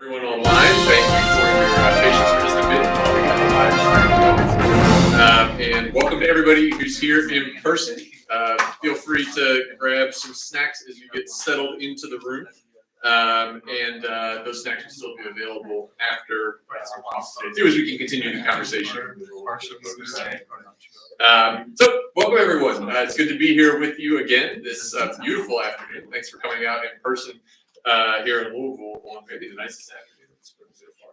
Everyone online, thank you for your patience for just a bit while we got the live stream going. And welcome to everybody who's here in person. Feel free to grab some snacks as you get settled into the room. And those snacks will still be available after too, as we can continue the conversation. So welcome everyone. It's good to be here with you again this beautiful afternoon. Thanks for coming out in person here in Louisville on maybe the nicest afternoon. So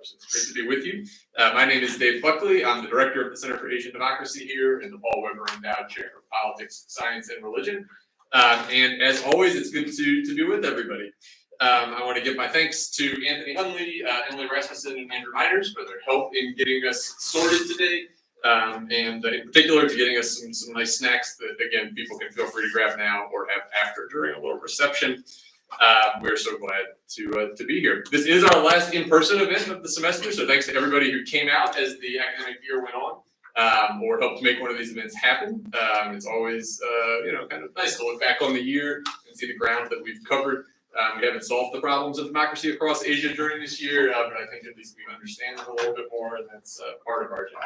it's great to be with you. My name is Dave Buckley. I'm the director of the Center for Asian Democracy here in the Paul Weber Endowed Chair of Politics, Science, and Religion. And as always, it's good to be with everybody. I want to give my thanks to Anthony Hunley, Emily Rasmussen, and Andrew Miners for their help in getting us sorted today. And in particular to getting us some nice snacks that, again, people can feel free to grab now or have after during a little reception. We're so glad to be here. This is our last in-person event of the semester, so thanks to everybody who came out as the academic year went on or helped make one of these events happen. It's always kind of nice to look back on the year and see the ground that we've covered. We haven't solved the problems of democracy across Asia during this year, but I think at least we understand it a little bit more, and that's part of our job.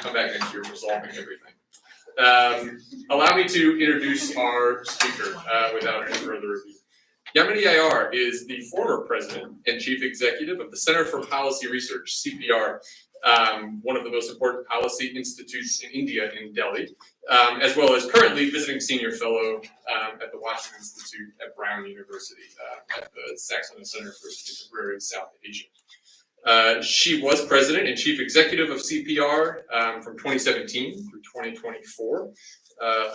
Come back next year for solving everything. Allow me to introduce our speaker without any further ado. Yamini Aiyar is the former president and chief executive of the Center for Policy Research, CPR, one of the most important policy institutes in India in Delhi, as well as currently visiting senior fellow at the Washington Institute at Brown University at the Saxon Center for Contemporary South Asia. She was president and chief executive of CPR from 2017 through 2024,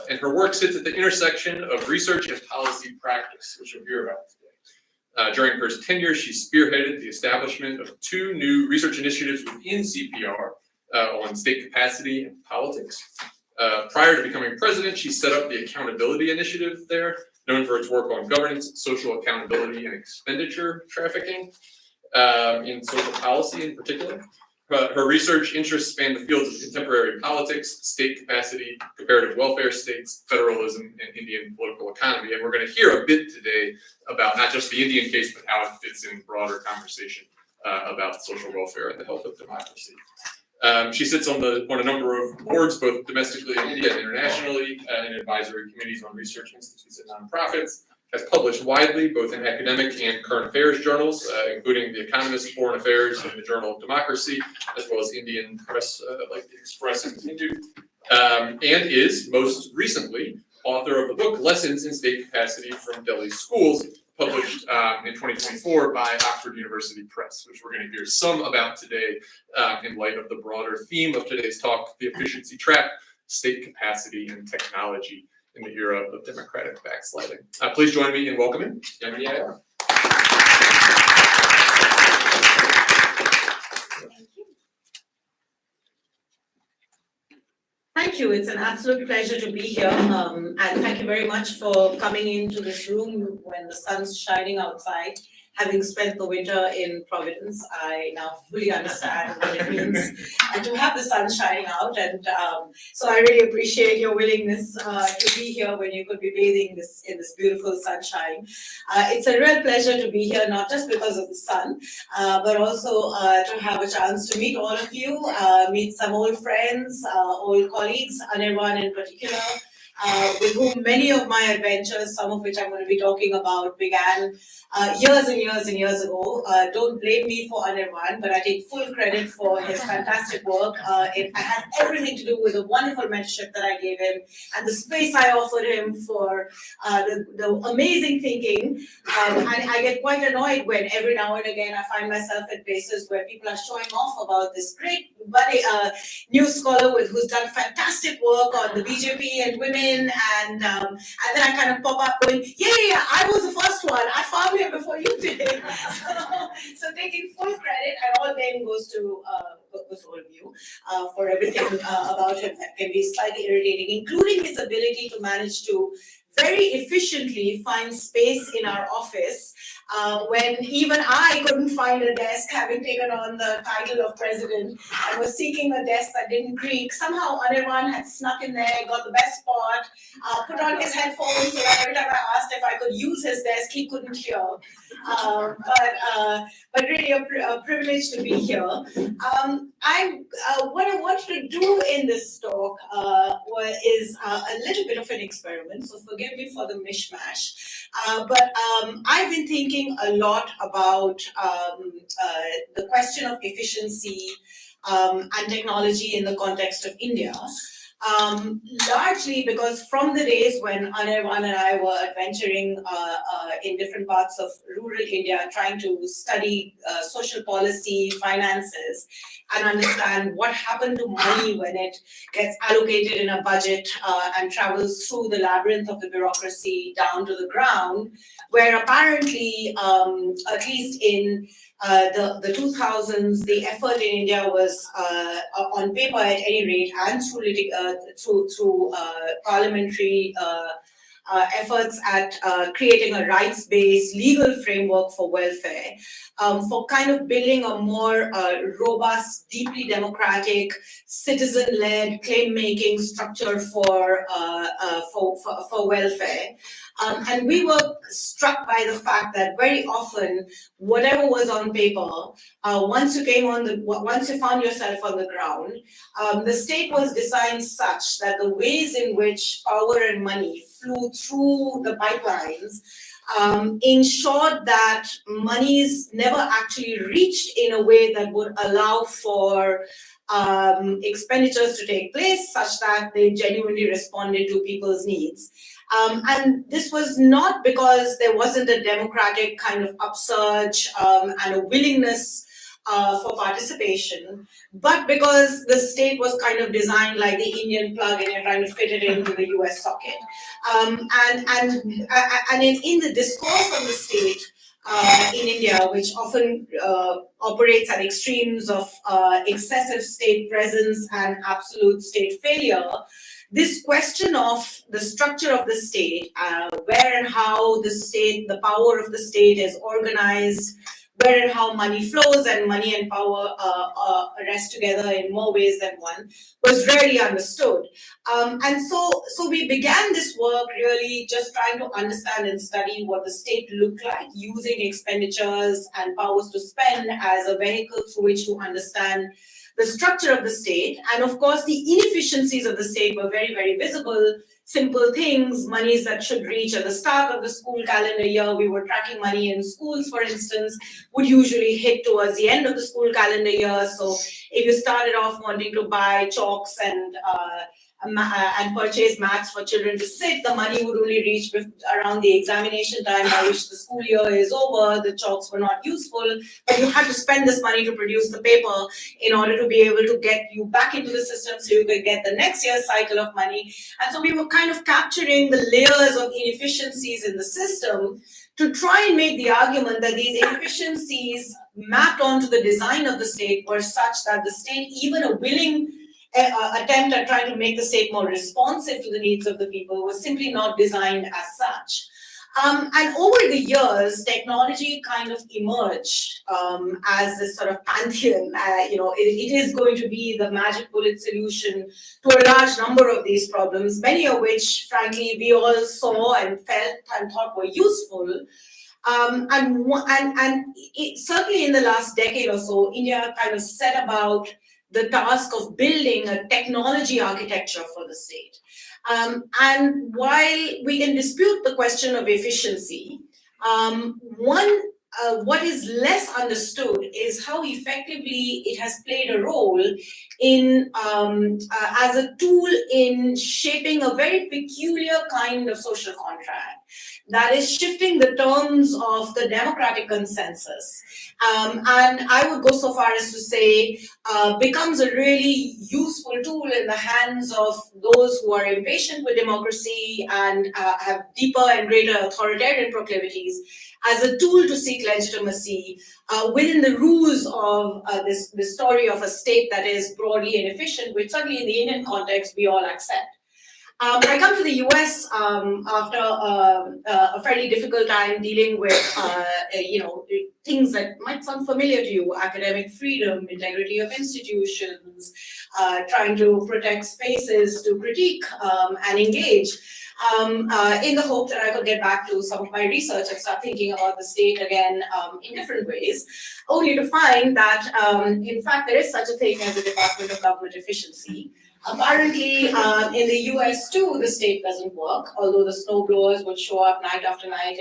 and her work sits at the intersection of research and policy practice, which you'll hear about today. During her tenure, she spearheaded the establishment of two new research initiatives within CPR on state capacity and politics. Prior to becoming president, she set up the Accountability Initiative there, known for its work on governance, social accountability, and expenditure trafficking. In social policy in particular. Her research interests span the fields of contemporary politics, state capacity, comparative welfare states, federalism, and Indian political economy. And we're going to hear a bit today about not just the Indian case, but how it fits in broader conversation about social welfare and the health of democracy. She sits on a number of boards, both domestically in India and internationally, in advisory committees on research institutes and nonprofits. Has published widely, both in academic and current affairs journals, including The Economist, Foreign Affairs, and the Journal of Democracy, as well as Indian press like The Express and Hindu, and is, most recently, author of the book Lessons in State Capacity from Delhi Schools, published in 2024 by Oxford University Press, which we're going to hear some about today in light of the broader theme of today's talk, the efficiency trap, state capacity, and technology in the era of democratic backsliding. Please join me in welcoming Yamini Aiyar. Thank you. It's an absolute pleasure to be here. And thank you very much for coming into this room when the sun's shining outside. Having spent the winter in Providence, I now fully understand what it means to have the sun shining out. And so I really appreciate your willingness to be here when you could be bathing in this beautiful sunshine. It's a real pleasure to be here, not just because of the sun, but also to have a chance to meet all of you, meet some old friends, old colleagues, Anirban in particular, with whom many of my adventures, some of which I'm going to be talking about, began years and years and years ago. Don't blame me for Anirban, but I take full credit for his fantastic work. It has everything to do with the wonderful mentorship that I gave him and the space I offered him for the amazing thinking. I get quite annoyed when every now and again I find myself at places where people are showing off about this great new scholar who's done fantastic work on the BJP and women, and then I kind of pop up going, yeah, I was the first one. I found him before you did. So taking full credit, and all blame goes to all of you for everything about him that can be slightly irritating, including his ability to manage to very efficiently find space in our office when even I couldn't find a desk, having taken on the title of president, and was seeking a desk that didn't creak. Somehow Anirban had snuck in there, got the best spot, put on his headphones so that every time I asked if I could use his desk, he couldn't hear. But really a privilege to be here. What I wanted to do in this talk is a little bit of an experiment, so forgive me for the mishmash. But I've been thinking a lot about the question of efficiency and technology in the context of India. Largely because from the days when Anirban and I were adventuring in different parts of rural India, trying to study social policy, finances, and understand what happened to money when it gets allocated in a budget and travels through the labyrinth of the bureaucracy down to the ground, where apparently, at least in the 2000s, the effort in India was, on paper at any rate, and through parliamentary efforts at creating a rights-based legal framework for welfare, for kind of building a more robust, deeply democratic, citizen-led claim-making structure for welfare. And we were struck by the fact that very often, whatever was on paper, once you found yourself on the ground, the state was designed such that the ways in which power and money flew through the pipelines ensured that monies never actually reached in a way that would allow for expenditures to take place such that they genuinely responded to people's needs. And this was not because there wasn't a democratic kind of upsurge and a willingness for participation, but because the state was kind of designed like the Indian plug and you're trying to fit it into the US socket. And in the discourse of the state in India, which often operates at extremes of excessive state presence and absolute state failure, this question of the structure of the state, where and how the power of the state is organized, where and how money flows, and money and power rest together in more ways than one, was rarely understood. And so we began this work really just trying to understand and study what the state looked like, using expenditures and powers to spend as a vehicle through which to understand the structure of the state. And of course, the inefficiencies of the state were very, very visible. Simple things, monies that should reach at the start of the school calendar year. We were tracking money in schools, for instance, would usually hit towards the end of the school calendar year. So if you started off wanting to buy chalks and purchase mats for children to sit, the money would only reach around the examination time by which the school year is over. The chalks were not useful, but you had to spend this money to produce the paper in order to be able to get you back into the system so you could get the next year's cycle of money. And so we were kind of capturing the layers of inefficiencies in the system to try and make the argument that these inefficiencies mapped onto the design of the state were such that the state, even a willing attempt at trying to make the state more responsive to the needs of the people, was simply not designed as such. And over the years, technology kind of emerged as this sort of pantheon. It is going to be the magic bullet solution to a large number of these problems, many of which, frankly, we all saw and felt and thought were useful. Certainly in the last decade or so, India kind of set about the task of building a technology architecture for the state. And while we can dispute the question of efficiency, what is less understood is how effectively it has played a role in as a tool in shaping a very peculiar kind of social contract that is shifting the terms of the democratic consensus. And I would go so far as to say becomes a really useful tool in the hands of those who are impatient with democracy and have deeper and greater authoritarian proclivities, as a tool to seek legitimacy within the rules of this story of a state that is broadly inefficient, which certainly in the Indian context we all accept. I come to the US after a fairly difficult time dealing with, things that might sound familiar to you: academic freedom, integrity of institutions, trying to protect spaces to critique and engage. In the hope that I could get back to some of my research and start thinking about the state again in different ways, only to find that, in fact, there is such a thing as a Department of Government Efficiency. Apparently, in the US too, the state doesn't work, although the snowblowers would show up night after night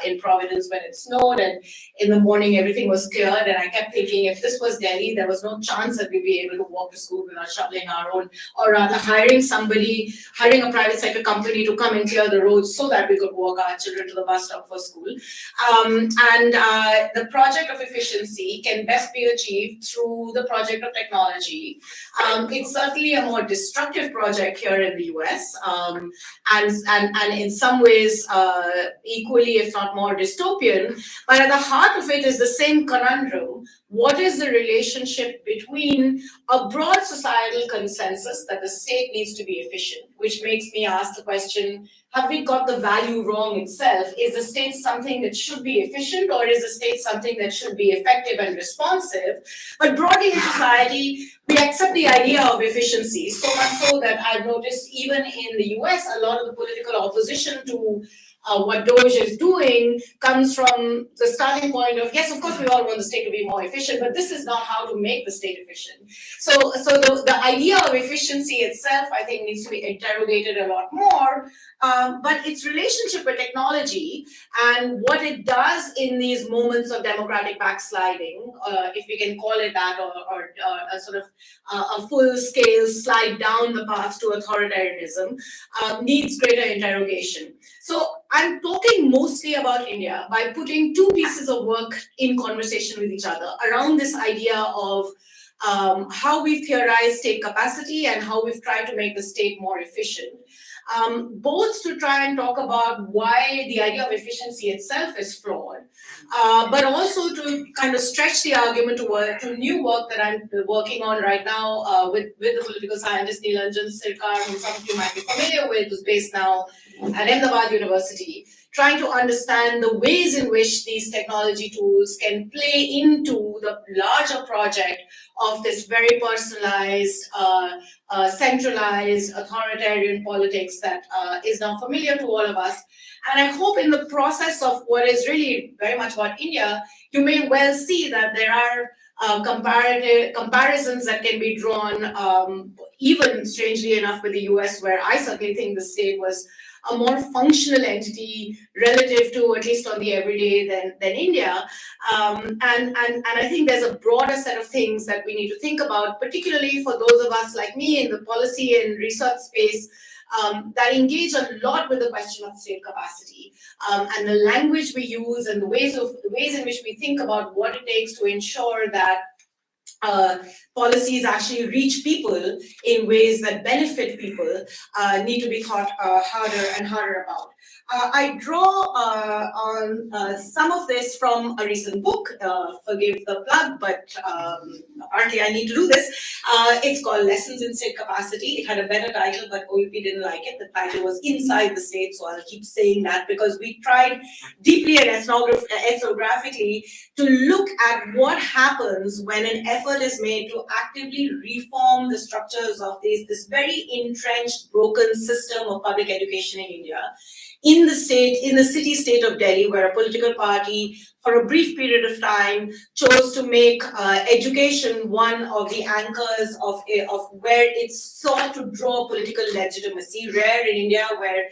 in Providence when it snowed, and in the morning everything was cleared. And I kept thinking, if this was Delhi, there was no chance that we'd be able to walk to school without shoveling our own, or rather hiring a private sector company to come and clear the roads so that we could walk our children to the bus stop for school. The project of efficiency can best be achieved through the project of technology. It's certainly a more destructive project here in the US, and in some ways equally, if not more, dystopian. But at the heart of it is the same conundrum. What is the relationship between a broad societal consensus that the state needs to be efficient, which makes me ask the question, have we got the value wrong itself? Is the state something that should be efficient, or is the state something that should be effective and responsive? But broadly in society, we accept the idea of efficiency, so much so that I've noticed even in the US, a lot of the political opposition to what Doge is doing comes from the starting point of, yes, of course, we all want the state to be more efficient, but this is not how to make the state efficient. So the idea of efficiency itself, I think, needs to be interrogated a lot more, but its relationship with technology and what it does in these moments of democratic backsliding, if we can call it that, or a sort of a full-scale slide down the path to authoritarianism, needs greater interrogation. So I'm talking mostly about India by putting two pieces of work in conversation with each other around this idea of how we've theorized state capacity and how we've tried to make the state more efficient. Both to try and talk about why the idea of efficiency itself is flawed, but also to kind of stretch the argument to new work that I'm working on right now with the political scientist Nilanjan Sirkar, who some of you might be familiar with, who's based now at Ahmedabad University, trying to understand the ways in which these technology tools can play into the larger project of this very personalized, centralized, authoritarian politics that is now familiar to all of us. And I hope in the process of what is really very much about India, you may well see that there are comparisons that can be drawn, even strangely enough with the US, where I certainly think the state was a more functional entity relative to, at least on the everyday, than India. And I think there's a broader set of things that we need to think about, particularly for those of us like me in the policy and research space that engage a lot with the question of state capacity, and the language we use and the ways in which we think about what it takes to ensure that policies actually reach people in ways that benefit people need to be thought harder and harder about. I draw on some of this from a recent book, forgive the plug, but apparently I need to do this. It's called Lessons in State Capacity. It had a better title, but OUP didn't like it. The title was Inside the State, so I'll keep saying that because we tried deeply and ethnographically to look at what happens when an effort is made to actively reform the structures of this very entrenched, broken system of public education in India. In the city-state of Delhi, where a political party, for a brief period of time, chose to make education one of the anchors of where it sought to draw political legitimacy. Rare in India, where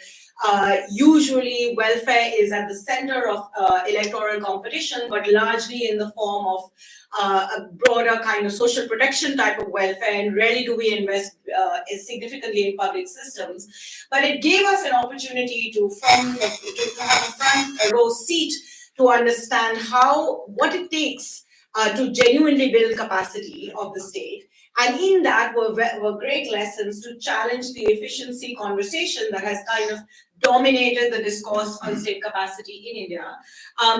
usually welfare is at the center of electoral competition, but largely in the form of a broader kind of social protection type of welfare, and rarely do we invest significantly in public systems. But it gave us an opportunity to have a front row seat to understand what it takes to genuinely build capacity of the state. And in that were great lessons to challenge the efficiency conversation that has kind of dominated the discourse on state capacity in India.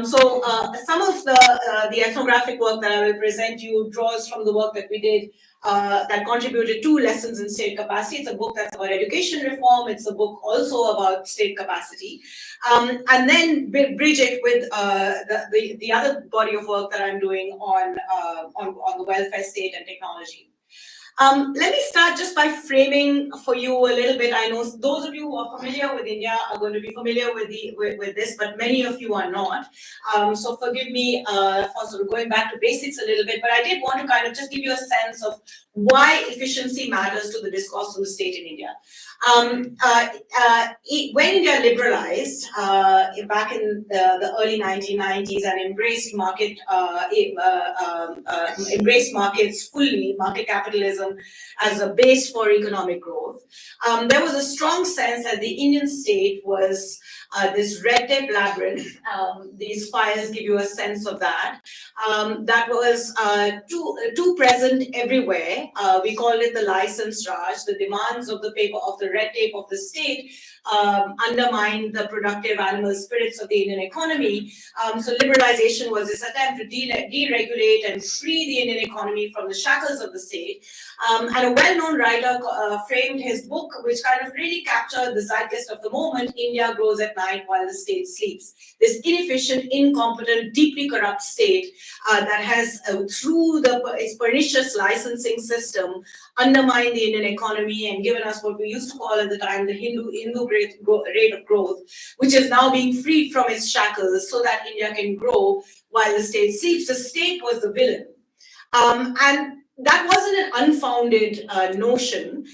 Some of the ethnographic work that I will present you draws from the work that we did that contributed to Lessons in State Capacity. It's a book that's about education reform. It's a book also about state capacity. And then bridge it with the other body of work that I'm doing on the welfare state and technology. Let me start just by framing for you a little bit. I know those of you who are familiar with India are going to be familiar with this, but many of you are not. So forgive me for sort of going back to basics a little bit, but I did want to kind of just give you a sense of why efficiency matters to the discourse on the state in India. When India liberalized back in the early 1990s and embraced markets fully, market capitalism as a base for economic growth, there was a strong sense that the Indian state was this red tape labyrinth. These files give you a sense of that. That was too present everywhere. We called it the license Raj. The demands of the red tape of the state undermined the productive animal spirits of the Indian economy. So liberalization was this attempt to deregulate and free the Indian economy from the shackles of the state. And a well-known writer framed his book, which kind of really captured the zeitgeist of the moment: India grows at night while the state sleeps. This inefficient, incompetent, deeply corrupt state that has, through its pernicious licensing system, undermined the Indian economy and given us what we used to call at the time the Hindu rate of growth, which is now being freed from its shackles so that India can grow while the state sleeps. The state was the villain. And that wasn't an unfounded notion.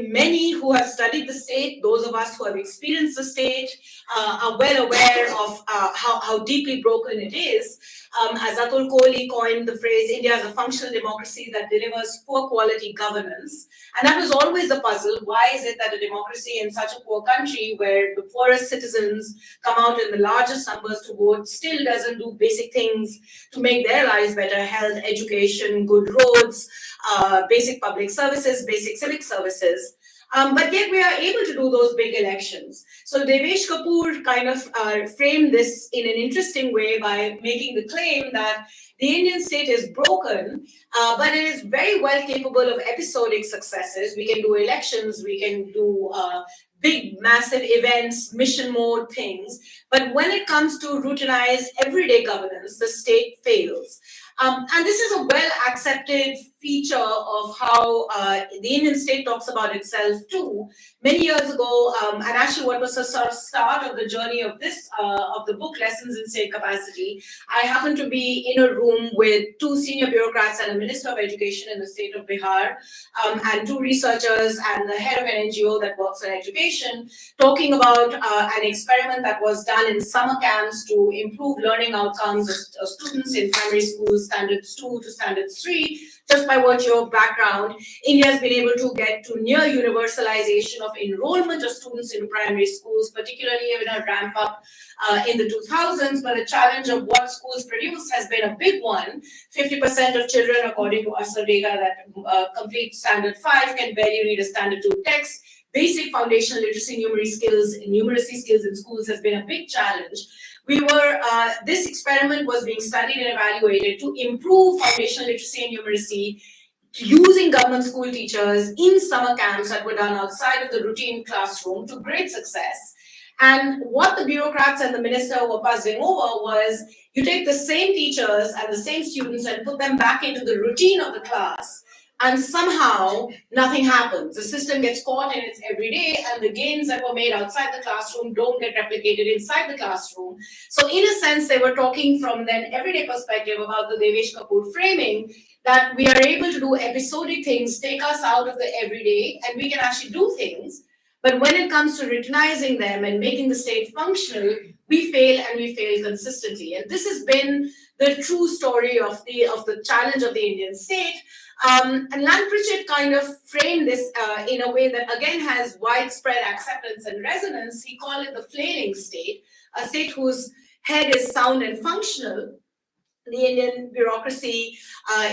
Many who have studied the state, those of us who have experienced the state, are well aware of how deeply broken it is. As Atul Kohli coined the phrase, India is a functional democracy that delivers poor quality governance. And that was always a puzzle. Why is it that a democracy in such a poor country, where the poorest citizens come out in the largest numbers to vote, still doesn't do basic things to make their lives better: health, education, good roads, basic public services, basic civic services? But yet we are able to do those big elections. So Devesh Kapoor kind of framed this in an interesting way by making the claim that the Indian state is broken, but it is very well capable of episodic successes. We can do elections, we can do big, massive events, mission mode things. But when it comes to routinized everyday governance, the state fails. And this is a well-accepted feature of how the Indian state talks about itself too. Many years ago, and actually what was the sort of start of the journey of this, of the book Lessons in State Capacity, I happened to be in a room with two senior bureaucrats and a minister of education in the state of Bihar, and two researchers and the head of an NGO that works on education, talking about an experiment that was done in summer camps to improve learning outcomes of students in primary schools, standards 2 to standards 3. Just by virtue of background, India has been able to get to near universalization of enrollment of students in primary schools, particularly in a ramp up in the 2000s. But the challenge of what schools produce has been a big one. 50% of children, according to USER data, that complete standard 5 can barely read a standard 2 text. Basic foundational literacy, numeracy skills in schools has been a big challenge. This experiment was being studied and evaluated to improve foundational literacy and numeracy using government school teachers in summer camps that were done outside of the routine classroom to great success. And what the bureaucrats and the minister were puzzling over was, you take the same teachers and the same students and put them back into the routine of the class, and somehow nothing happens. The system gets caught in its everyday, and the gains that were made outside the classroom don't get replicated inside the classroom. So in a sense, they were talking from an everyday perspective about the Devesh Kapoor framing, that we are able to do episodic things, take us out of the everyday, and we can actually do things. But when it comes to routinizing them and making the state functional, we fail, and we fail consistently. And this has been the true story of the challenge of the Indian state. And Lan Pritchett kind of framed this in a way that again has widespread acceptance and resonance. He called it the flailing state, a state whose head is sound and functional, The Indian bureaucracy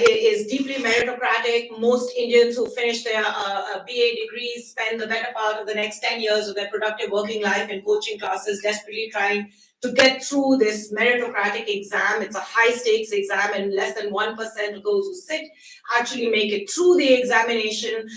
is deeply meritocratic. Most Indians who finish their BA degrees spend the better part of the next 10 years of their productive working life in coaching classes, desperately trying to get through this meritocratic exam. It's a high stakes exam, and less than 1% of those who sit actually make it through the examination.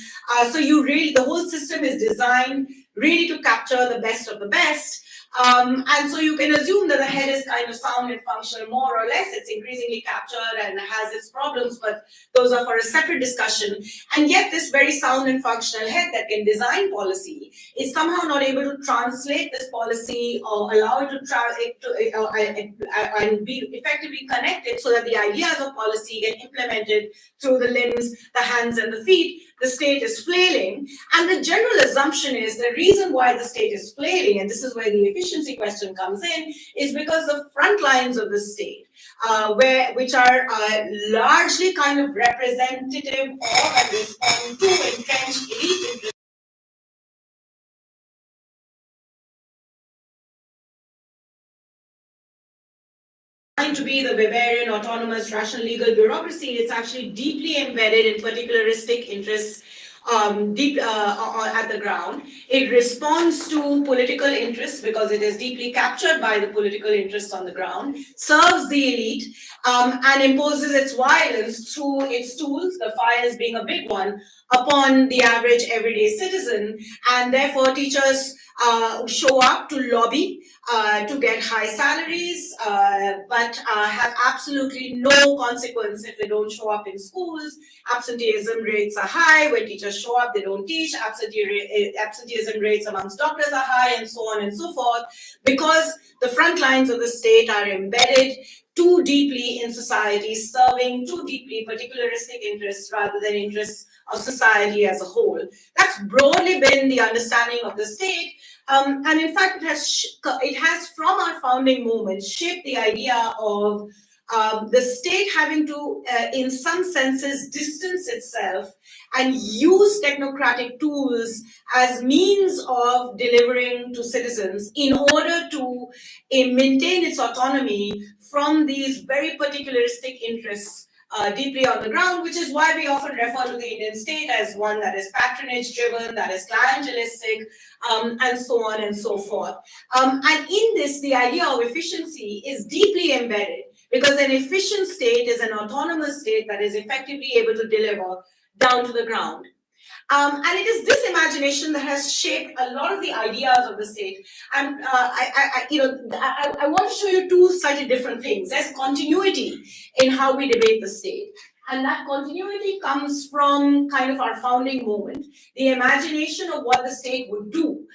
So the whole system is designed really to capture the best of the best. And so you can assume that the head is kind of sound and functional, more or less. It's increasingly captured and has its problems, but those are for a separate discussion. And yet this very sound and functional head that can design policy is somehow not able to translate this policy or allow it to travel and be effectively connected so that the ideas of policy get implemented through the limbs, the hands, and the feet. The state is flailing. And the general assumption is the reason why the state is flailing, and this is where the efficiency question comes in, is because the front lines of the state, which are largely kind of representative of and respond to entrenched elite interests. To be the Bavarian autonomous rational legal bureaucracy, it's actually deeply embedded in particularistic interests deep at the ground. It responds to political interests because it is deeply captured by the political interests on the ground, serves the elite, and imposes its violence through its tools, the files being a big one, upon the average everyday citizen. And therefore teachers show up to lobby to get high salaries, but have absolutely no consequence if they don't show up in schools. Absenteeism rates are high. When teachers show up, they don't teach. Absenteeism rates amongst doctors are high, and so on and so forth, because the front lines of the state are embedded too deeply in society, serving too deeply particularistic interests rather than interests of society as a whole. That's broadly been the understanding of the state. And in fact, it has from our founding moment shaped the idea of the state having to, in some senses, distance itself and use technocratic tools as means of delivering to citizens in order to maintain its autonomy from these very particularistic interests deeply on the ground, which is why we often refer to the Indian state as one that is patronage driven, that is clientelistic, and so on and so forth. And in this, the idea of efficiency is deeply embedded, because an efficient state is an autonomous state that is effectively able to deliver down to the ground. And it is this imagination that has shaped a lot of the ideas of the state. And I want to show you two slightly different things. There's continuity in how we debate the state. And that continuity comes from kind of our founding moment. The imagination of what the state would do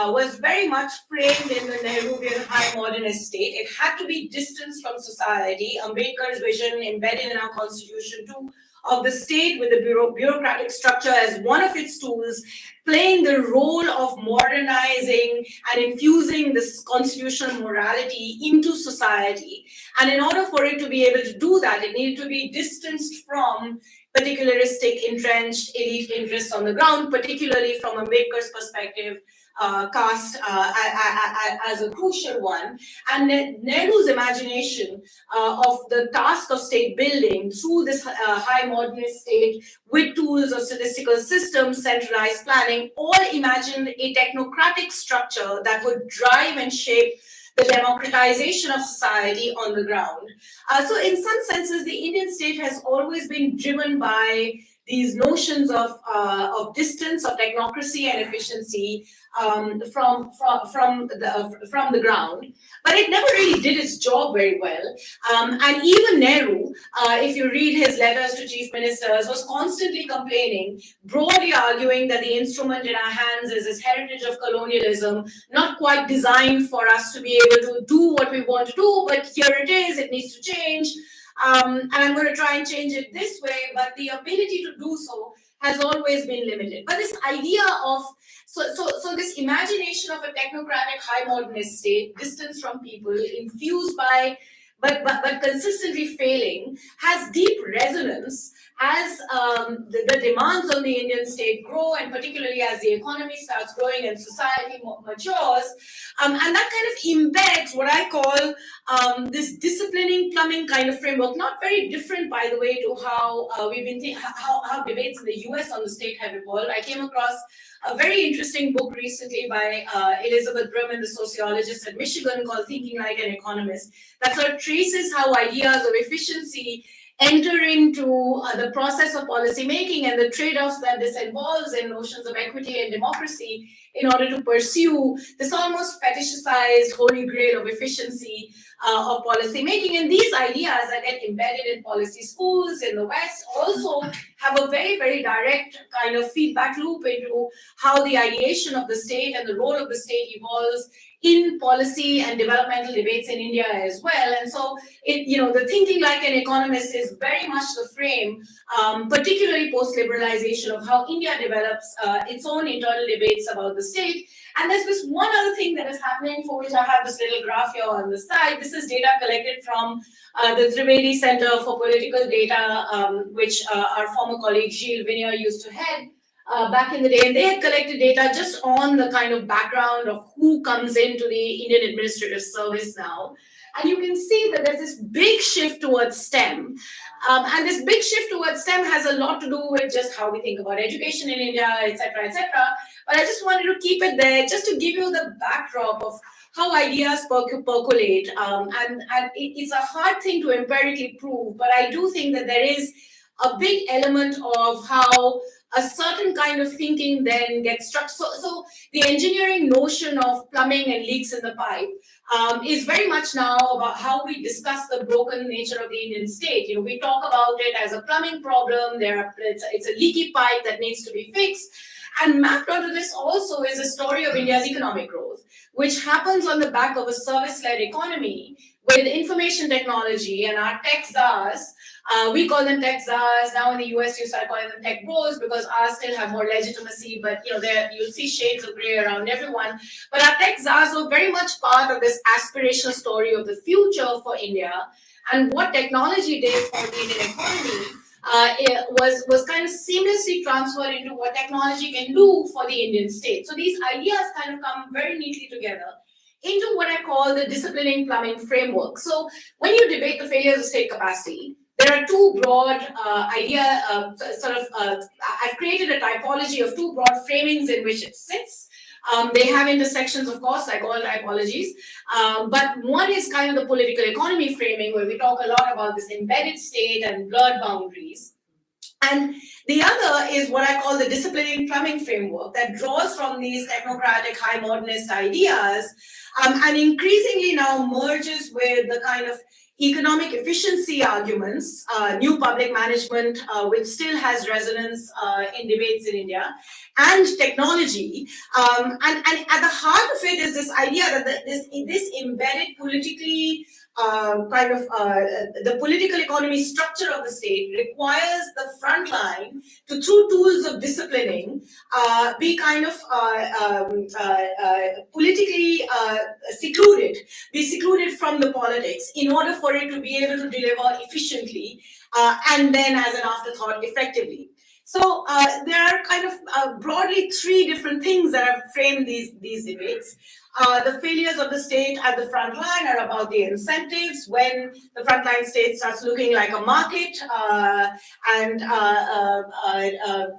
was very much framed in the Nehruvian high modernist state. It had to be distanced from society. Ambedkar's vision embedded in our constitution too, of the state with the bureaucratic structure as one of its tools, playing the role of modernizing and infusing this constitutional morality into society. And in order for it to be able to do that, it needed to be distanced from particularistic, entrenched elite interests on the ground, particularly from Ambedkar's perspective, cast as a crucial one. And Nehru's imagination of the task of state building through this high modernist state with tools of statistical systems, centralized planning, all imagined a technocratic structure that would drive and shape the democratization of society on the ground. So in some senses, the Indian state has always been driven by these notions of distance, of technocracy and efficiency from the ground, but it never really did its job very well. And even Nehru, if you read his letters to chief ministers, was constantly complaining, broadly arguing that the instrument in our hands is this heritage of colonialism, not quite designed for us to be able to do what we want to do, but here it is, it needs to change. And I'm going to try and change it this way, but the ability to do so has always been limited. But this idea of, so this imagination of a technocratic high modernist state, distance from people, infused by, but consistently failing, has deep resonance as the demands on the Indian state grow, and particularly as the economy starts growing and society matures, and that kind of embeds what I call this disciplining plumbing kind of framework, not very different, by the way, to how we've been how debates in the US on the state have evolved. I came across a very interesting book recently by Elizabeth Berman, the sociologist at Michigan, called Thinking Like an Economist, that sort of traces how ideas of efficiency enter into the process of policy making and the trade-offs that this involves in notions of equity and democracy in order to pursue this almost fetishized holy grail of efficiency of policy making. And these ideas that get embedded in policy schools in the West also have a very, very direct kind of feedback loop into how the ideation of the state and the role of the state evolves in policy and developmental debates in India as well. And so, the thinking like an economist is very much the frame, particularly post-liberalization, of how India develops its own internal debates about the state. And there's this one other thing that is happening, for which I have this little graph here on the side. This is data collected from the Trivedi Center for Political Data, which our former colleague Gilles Vignier used to head. Back in the day, and they had collected data just on the kind of background of who comes into the Indian Administrative Service now. And you can see that there's this big shift towards STEM. And this big shift towards STEM has a lot to do with just how we think about education in India, et cetera, et cetera. But I just wanted to keep it there just to give you the backdrop of how ideas percolate. And it's a hard thing to empirically prove, but I do think that there is a big element of how a certain kind of thinking then gets struck. So the engineering notion of plumbing and leaks in the pipe is very much now about how we discuss the broken nature of the Indian state. We talk about it as a plumbing problem. It's a leaky pipe that needs to be fixed. And mapped onto this also is a story of India's economic growth, which happens on the back of a service-led economy with information technology and our tech czars. We call them tech czars. Now in the US, you start calling them tech bros because ours still have more legitimacy, but you'll see shades of gray around everyone. But our tech czars were very much part of this aspirational story of the future for India. And what technology did for the Indian economy was kind of seamlessly transferred into what technology can do for the Indian state. So these ideas kind of come very neatly together into what I call the disciplining plumbing framework. So when you debate the failures of state capacity, there are two broad I've created a typology of two broad framings in which it sits. They have intersections, of course, like all typologies. But one is kind of the political economy framing, where we talk a lot about this embedded state and blurred boundaries. And the other is what I call the disciplining plumbing framework that draws from these technocratic, high modernist ideas and increasingly now merges with the kind of economic efficiency arguments, new public management, which still has resonance in debates in India, and technology. And at the heart of it is this idea that this embedded politically the political economy structure of the state requires the front line to, through tools of disciplining, be kind of politically be secluded from the politics in order for it to be able to deliver efficiently and then as an afterthought effectively. So there are kind of broadly three different things that have framed these debates. The failures of the state at the front line are about the incentives. When the frontline state starts looking like a market, and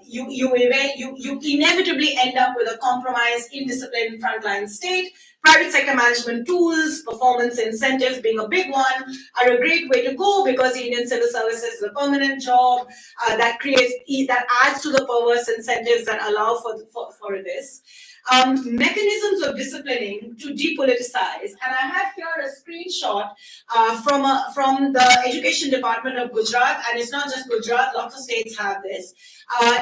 you inevitably end up with a compromised, indisciplined frontline state. Private sector management tools, performance incentives being a big one, are a great way to go because the Indian civil service is a permanent job that adds to the perverse incentives that allow for this. Mechanisms of disciplining to depoliticize, and I have here a screenshot from the Education Department of Gujarat, and it's not just Gujarat, lots of states have this.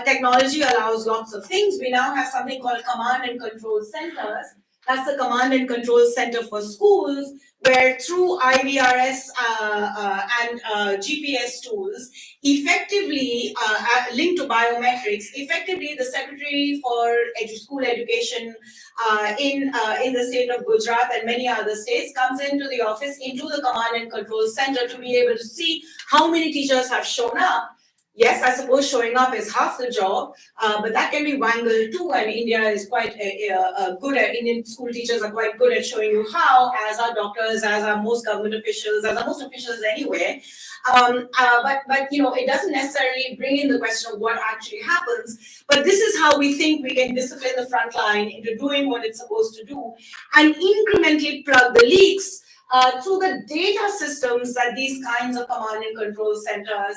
Technology allows lots of things. We now have something called command and control centers. That's the command and control center for schools, where through IVRS and GPS tools, effectively linked to biometrics, effectively the Secretary for School Education in the state of Gujarat and many other states comes into the office, into the command and control center to be able to see how many teachers have shown up. yes, I suppose showing up is half the job, but that can be wangled too. And India is quite good at, Indian school teachers are quite good at showing you how, as are doctors, as are most government officials, as are most officials anyway. But it doesn't necessarily bring in the question of what actually happens. But this is how we think we can discipline the front line into doing what it's supposed to do, and incrementally plug the leaks through the data systems that these kinds of command and control centers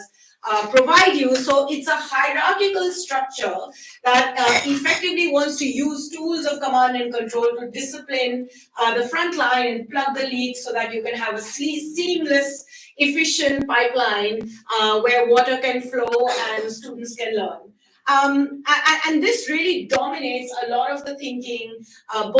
provide you. So it's a hierarchical structure that effectively wants to use tools of command and control to discipline the front line and plug the leaks so that you can have a seamless, efficient pipeline where water can flow and students can learn. And this really dominates a lot of the thinking,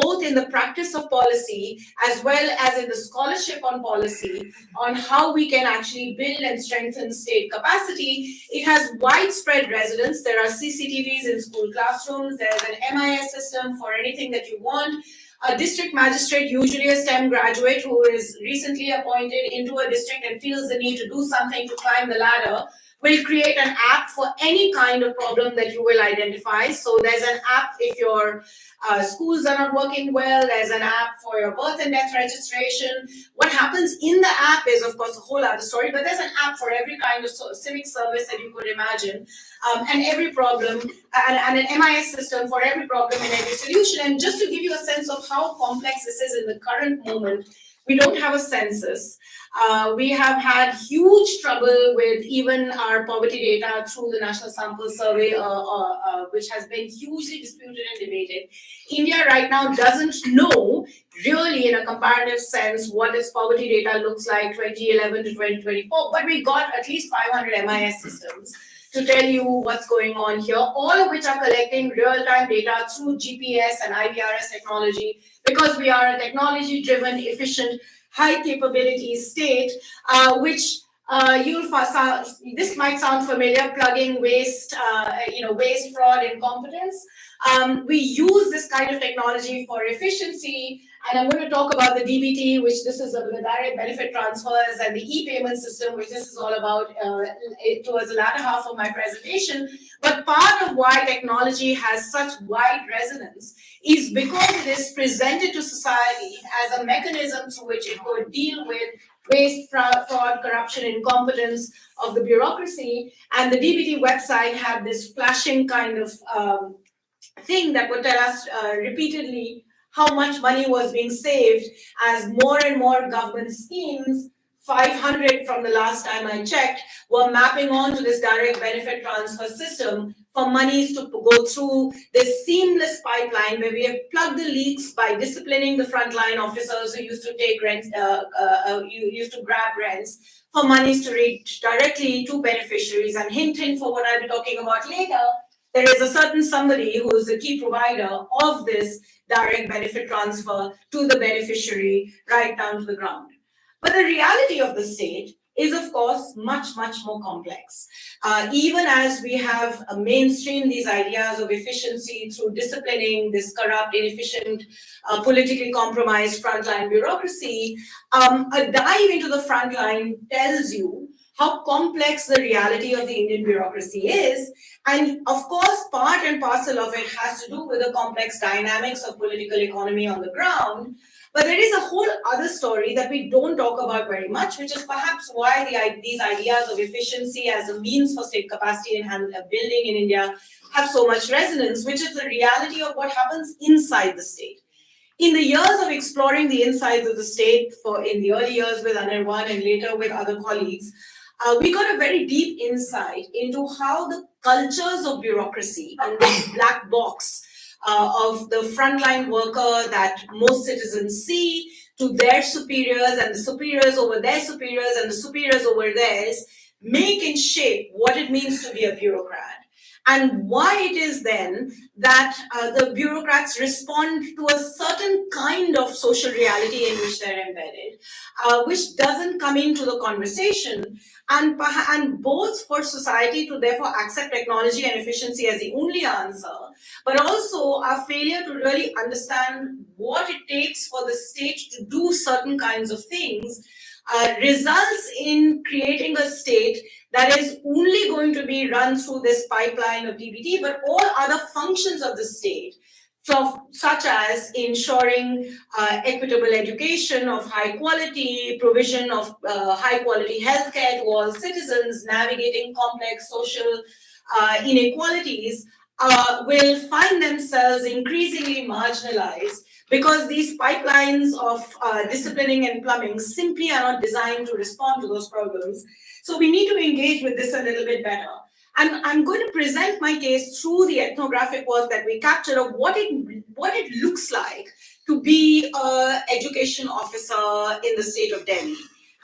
both in the practice of policy as well as in the scholarship on policy, on how we can actually build and strengthen state capacity. It has widespread resonance. There are CCTVs in school classrooms. There's an MIS system for anything that you want. A district magistrate, usually a STEM graduate who is recently appointed into a district and feels the need to do something to climb the ladder, will create an app for any kind of problem that you will identify. So there's an app if your schools are not working well. There's an app for your birth and death registration. What happens in the app is, of course, a whole other story, but there's an app for every kind of civic service that you could imagine, and every problem, and an MIS system for every problem and every solution. And just to give you a sense of how complex this is in the current moment, we don't have a census. We have had huge trouble with even our poverty data through the National Sample Survey, which has been hugely disputed and debated. India right now doesn't know really in a comparative sense what its poverty data looks like 2011 to 2024, but we got at least 500 MIS systems to tell you what's going on here, all of which are collecting real-time data through GPS and IVRS technology, because we are a technology-driven, efficient, high-capability state, which this might sound familiar, plugging waste, waste, fraud, incompetence. We use this kind of technology for efficiency, and I'm going to talk about the DBT, which this is the direct benefit transfers, and the e-payment system, which this is all about towards the latter half of my presentation. But part of why technology has such wide resonance is because it is presented to society as a mechanism through which it could deal with waste, fraud, corruption, incompetence of the bureaucracy. And the DBT website had this flashing kind of thing that would tell us repeatedly how much money was being saved as more and more government schemes, 500 from the last time I checked, were mapping onto this direct benefit transfer system for monies to go through this seamless pipeline where we have plugged the leaks by disciplining the frontline officers who used to take rents, used to grab rents, for monies to reach directly to beneficiaries. And hint, for what I'll be talking about later, there is a certain somebody who is the key provider of this direct benefit transfer to the beneficiary right down to the ground. But the reality of the state is, of course, much, much more complex. Even as we have mainstreamed these ideas of efficiency through disciplining this corrupt, inefficient, politically compromised frontline bureaucracy, a dive into the frontline tells you how complex the reality of the Indian bureaucracy is. And of course, part and parcel of it has to do with the complex dynamics of political economy on the ground. But there is a whole other story that we don't talk about very much, which is perhaps why these ideas of efficiency as a means for state capacity and building in India have so much resonance, which is the reality of what happens inside the state. In the years of exploring the insides of the state, in the early years with Anirban and later with other colleagues, we got a very deep insight into how the cultures of bureaucracy and the black box of the frontline worker that most citizens see to their superiors and the superiors over their superiors and the superiors over theirs make and shape what it means to be a bureaucrat. And why it is then that the bureaucrats respond to a certain kind of social reality in which they're embedded, which doesn't come into the conversation, and both for society to therefore accept technology and efficiency as the only answer, but also our failure to really understand what it takes for the state to do certain kinds of things results in creating a state that is only going to be run through this pipeline of DBT, but all other functions of the state, so, such as ensuring equitable education of high quality, provision of high quality healthcare to all citizens, navigating complex social inequalities, will find themselves increasingly marginalized because these pipelines of disciplining and plumbing simply are not designed to respond to those problems. So we need to engage with this a little bit better. And I'm going to present my case through the ethnographic work that we captured of what it looks like to be an education officer in the state of Delhi.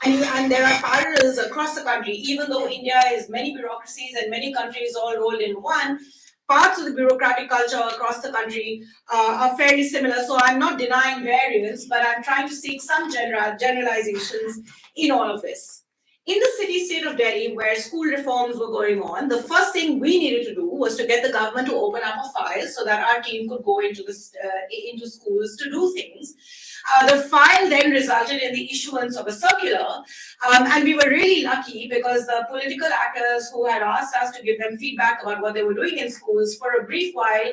And there are parallels across the country, even though India is many bureaucracies and many countries all rolled in one. Parts of the bureaucratic culture across the country are fairly similar. So I'm not denying variance, but I'm trying to seek some generalizations in all of this. In the city-state of Delhi, where school reforms were going on, the first thing we needed to do was to get the government to open up a file so that our team could go into schools to do things. The file then resulted in the issuance of a circular, and we were really lucky because the political actors who had asked us to give them feedback about what they were doing in schools for a brief while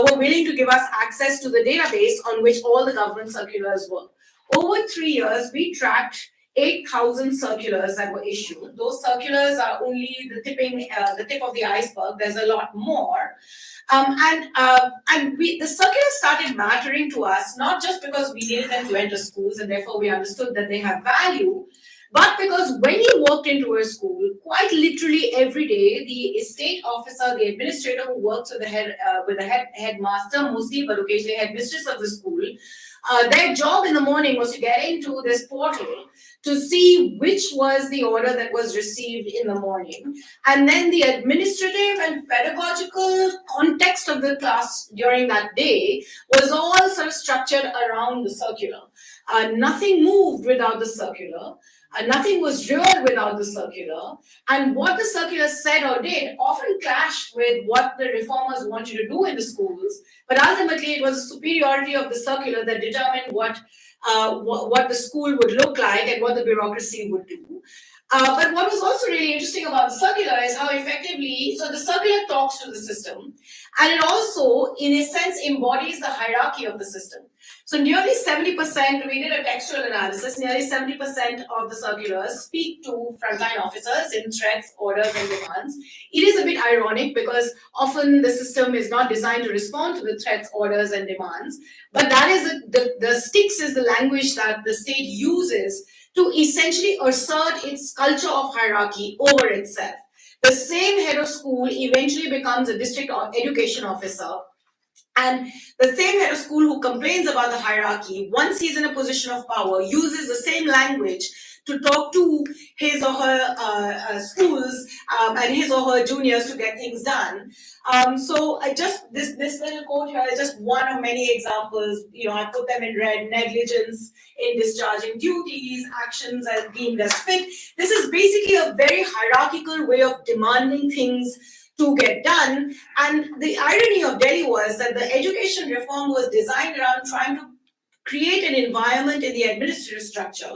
were willing to give us access to the database on which all the government circulars were. Over 3 years, we tracked 8,000 circulars that were issued. Those circulars are only the tip of the iceberg. There's a lot more. The circulars started mattering to us, not just because we needed them to enter schools and therefore we understood that they have value, but because when you walked into a school, quite literally every day, the estate officer, the administrator who works with the headmaster mostly, but occasionally headmistress of the school, their job in the morning was to get into this portal to see which was the order that was received in the morning. And then the administrative and pedagogical context of the class during that day was all sort of structured around the circular. Nothing moved without the circular. Nothing was real without the circular. And what the circular said or did often clashed with what the reformers wanted to do in the schools. But ultimately, it was the superiority of the circular that determined what the school would look like and what the bureaucracy would do. But what was also really interesting about the circular is how effectively, so the circular talks to the system, and it also, in a sense, embodies the hierarchy of the system. So nearly 70%, we did a textual analysis, nearly 70% of the circulars speak to frontline officers in threats, orders, and demands. It is a bit ironic because often the system is not designed to respond to the threats, orders, and demands, but that is the sticks is the language that the state uses to essentially assert its culture of hierarchy over itself. The same head of school eventually becomes a district education officer. And the same head of school who complains about the hierarchy, once he's in a position of power, uses the same language to talk to his or her schools and his or her juniors to get things done. So I just this little quote here is just one of many examples. I put them in red: negligence in discharging duties, actions as deemed as fit. This is basically a very hierarchical way of demanding things to get done. And the irony of Delhi was that the education reform was designed around trying to create an environment in the administrative structure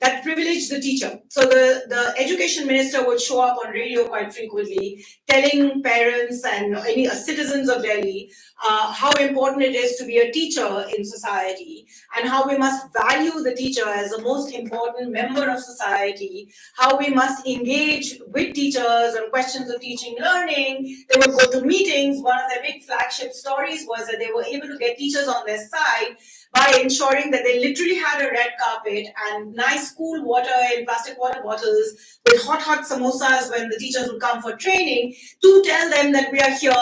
that privileged the teacher. So the education minister would show up on radio quite frequently, telling parents and any citizens of Delhi how important it is to be a teacher in society and how we must value the teacher as the most important member of society, how we must engage with teachers on questions of teaching learning. They would go to meetings. One of their big flagship stories was that they were able to get teachers on their side by ensuring that they literally had a red carpet and nice cool water in plastic water bottles with hot samosas when the teachers would come for training, to tell them that we are here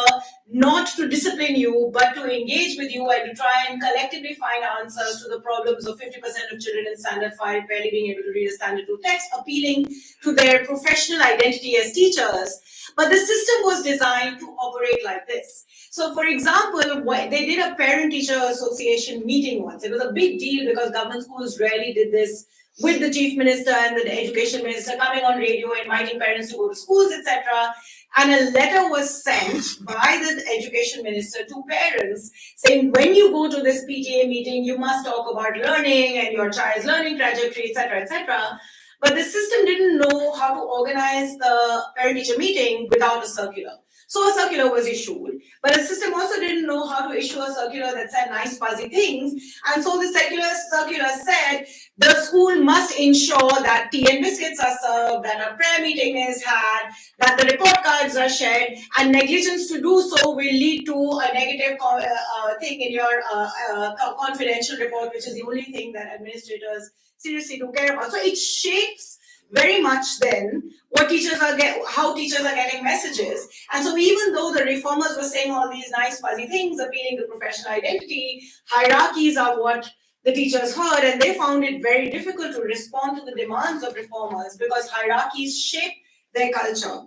not to discipline you, but to engage with you and to try and collectively find answers to the problems of 50% of children in standard 5 barely being able to read a standard 2 text, appealing to their professional identity as teachers. But the system was designed to operate like this. So, for example, they did a parent-teacher association meeting once. It was a big deal because government schools rarely did this with the chief minister and the education minister coming on radio, inviting parents to go to schools, etc. And a letter was sent by the education minister to parents saying, when you go to this PTA meeting, you must talk about learning and your child's learning trajectory, etc., etc. But the system didn't know how to organize the parent-teacher meeting without a circular. So a circular was issued, but the system also didn't know how to issue a circular that said nice fuzzy things. And so the circular said the school must ensure that tea and biscuits are served, that a prayer meeting is had, that the report cards are shared, and negligence to do so will lead to a negative thing in your confidential report, which is the only thing that administrators seriously do care about. So it shapes very much then what how teachers are getting messages. And so even though the reformers were saying all these nice fuzzy things appealing to professional identity, hierarchies are what the teachers heard, and they found it very difficult to respond to the demands of reformers because hierarchies shape their culture.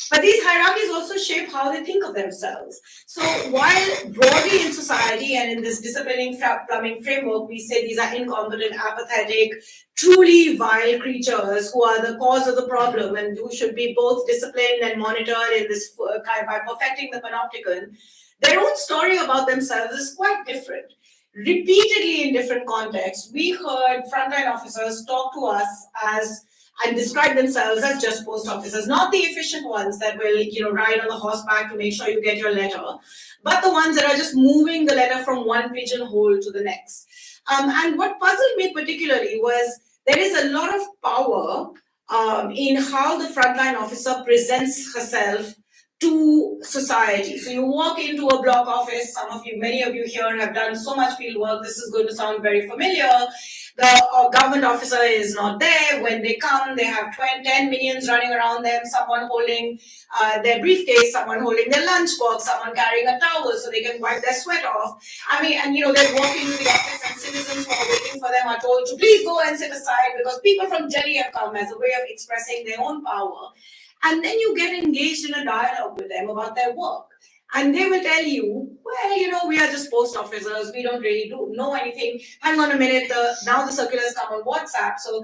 But these hierarchies also shape how they think of themselves. So while broadly in society and in this disciplining plumbing framework, we say these are incompetent, apathetic, truly vile creatures who are the cause of the problem and who should be both disciplined and monitored in this by perfecting the panopticon, their own story about themselves is quite different. Repeatedly in different contexts, we heard frontline officers talk to us and describe themselves as just post officers, not the efficient ones that will, ride on the horseback to make sure you get your letter, but the ones that are just moving the letter from one pigeonhole to the next. And what puzzled me particularly was there is a lot of power in how the frontline officer presents herself to society. So you walk into a block office, many of you here have done so much field work, this is going to sound very familiar. The government officer is not there. When they come, they have 10 minions running around them, someone holding their briefcase, someone holding their lunchbox, someone carrying a towel so they can wipe their sweat off. They walk into the office and citizens who are waiting for them are told to please go and sit aside because people from Delhi have come as a way of expressing their own power. And then you get engaged in a dialogue with them about their work. And they will tell you, well, we are just post officers. We don't really know anything. Hang on a minute. Now the circulars come on WhatsApp. So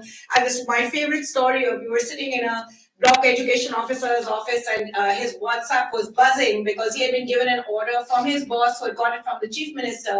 my favorite story of you were sitting in a block education officer's office and his WhatsApp was buzzing because he had been given an order from his boss who had got it from the chief minister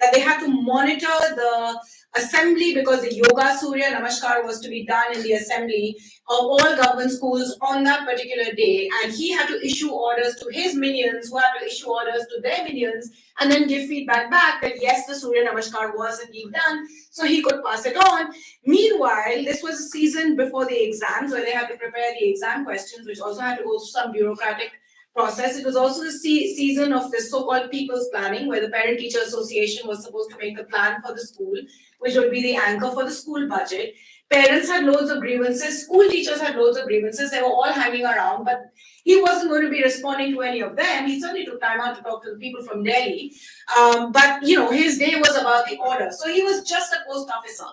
that they had to monitor the assembly because the Yoga Surya Namaskar was to be done in the assembly of all government schools on that particular day, and he had to issue orders to his minions who had to issue orders to their minions and then give feedback back that yes, the Surya Namaskar was indeed done, so he could pass it on. Meanwhile, this was a season before the exams where they had to prepare the exam questions, which also had to go through some bureaucratic process. It was also the season of this so-called people's planning, where the Parent-Teacher Association was supposed to make a plan for the school, which would be the anchor for the school budget. Parents had loads of grievances, school teachers had loads of grievances, they were all hanging around, but he wasn't going to be responding to any of them. He certainly took time out to talk to the people from Delhi, but his day was about the order. So he was just a post officer.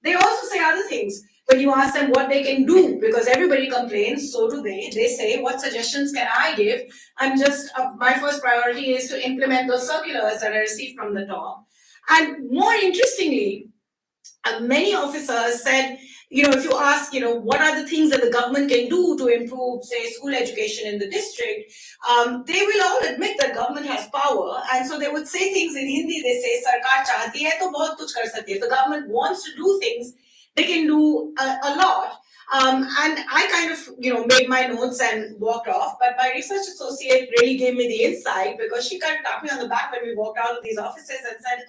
They also say other things. When you ask them what they can do, because everybody complains, so do they. They say, what suggestions can I give? My first priority is to implement those circulars that I received from the top. And more interestingly, many officers said, if you ask, what are the things that the government can do to improve, say, school education in the district, they will all admit that government has power. And so they would say things in Hindi. They say, Sarkar chahti hai to bahut kuch kar sakti hai. If the government wants to do things, they can do a lot. And I kind of, made my notes and walked off. But my research associate really gave me the insight because she kind of tapped me on the back when we walked out of these offices and said,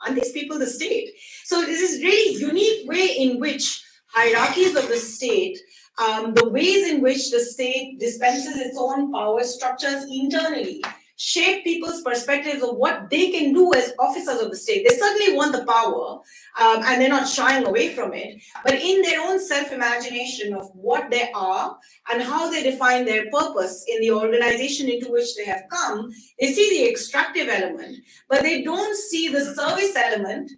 aren't these people the state? So this is really unique way in which hierarchies of the state, the ways in which the state dispenses its own power structures internally, shape people's perspectives of what they can do as officers of the state. They certainly want the power, and they're not shying away from it, but in their own self-imagination of what they are and how they define their purpose in the organization into which they have come, they see the extractive element, but they don't see the service element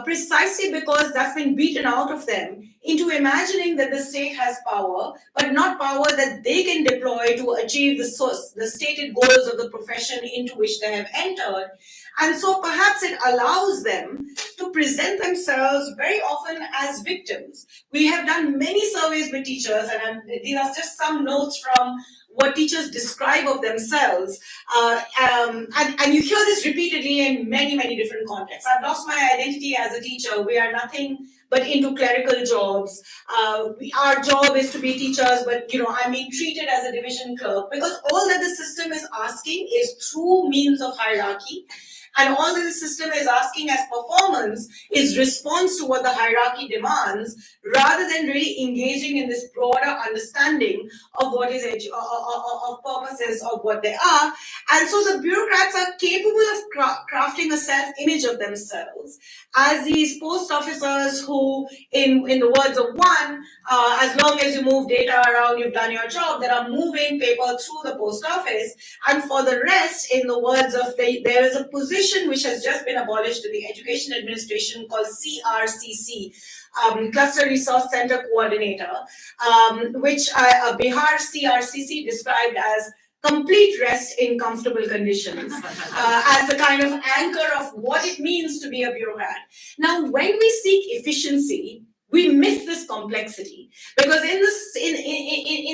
precisely because that's been beaten out of them into imagining that the state has power, but not power that they can deploy to achieve the stated goals of the profession profession into which they have entered. And so perhaps it allows them to present themselves very often as victims. We have done many surveys with teachers, and these are just some notes from what teachers describe of themselves. And you hear this repeatedly in many, many different contexts. I've lost my identity as a teacher. We are nothing but into clerical jobs. Our job is to be teachers, but I'm being treated as a division clerk, because all that the system is asking is through means of hierarchy. And all that the system is asking as performance is response to what the hierarchy demands, rather than really engaging in this broader understanding of what is of purposes of what they are. And so the bureaucrats are capable of crafting a self-image of themselves as these post officers who, in the words of one, as long as you move data around, you've done your job. That are moving paper through the post office. And for the rest, in the words of there is a position which has just been abolished in the Education Administration called CRCC, Cluster Resource Center Coordinator, which Bihar CRCC described as complete rest in comfortable conditions, as the kind of anchor of what it means to be a bureaucrat. Now, when we seek efficiency, we miss this complexity, because in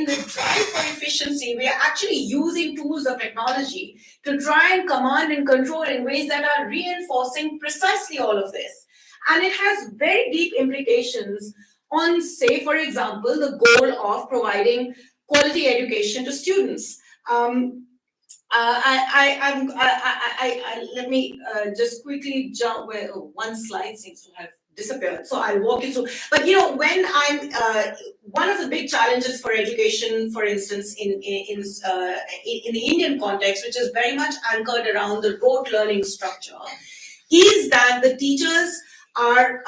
the drive for efficiency, we are actually using tools of technology to try and command and control in ways that are reinforcing precisely all of this. And it has very deep implications on, say, for example, the goal of providing quality education to students. Let me just quickly jump where one slide seems to have disappeared. So I'll walk you through. But when I'm one of the big challenges for education, for instance, in the Indian context, which is very much anchored around the rote learning structure, is that the teachers are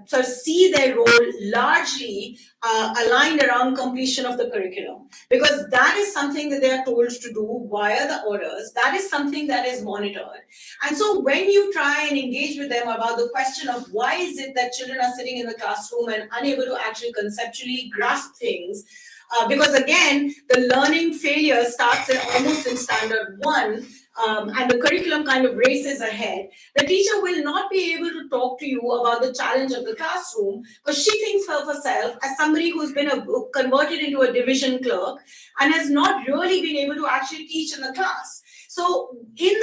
sort of see their role largely aligned around completion of the curriculum, because that is something that they are told to do via the orders. That is something that is monitored. And so when you try and engage with them about the question of why is it that children are sitting in the classroom and unable to actually conceptually grasp things, because again, the learning failure starts almost in standard 1, and the curriculum kind of races ahead, the teacher will not be able to talk to you about the challenge of the classroom, because she thinks of herself as somebody who's been converted into a division clerk and has not really been able to actually teach in the class. So in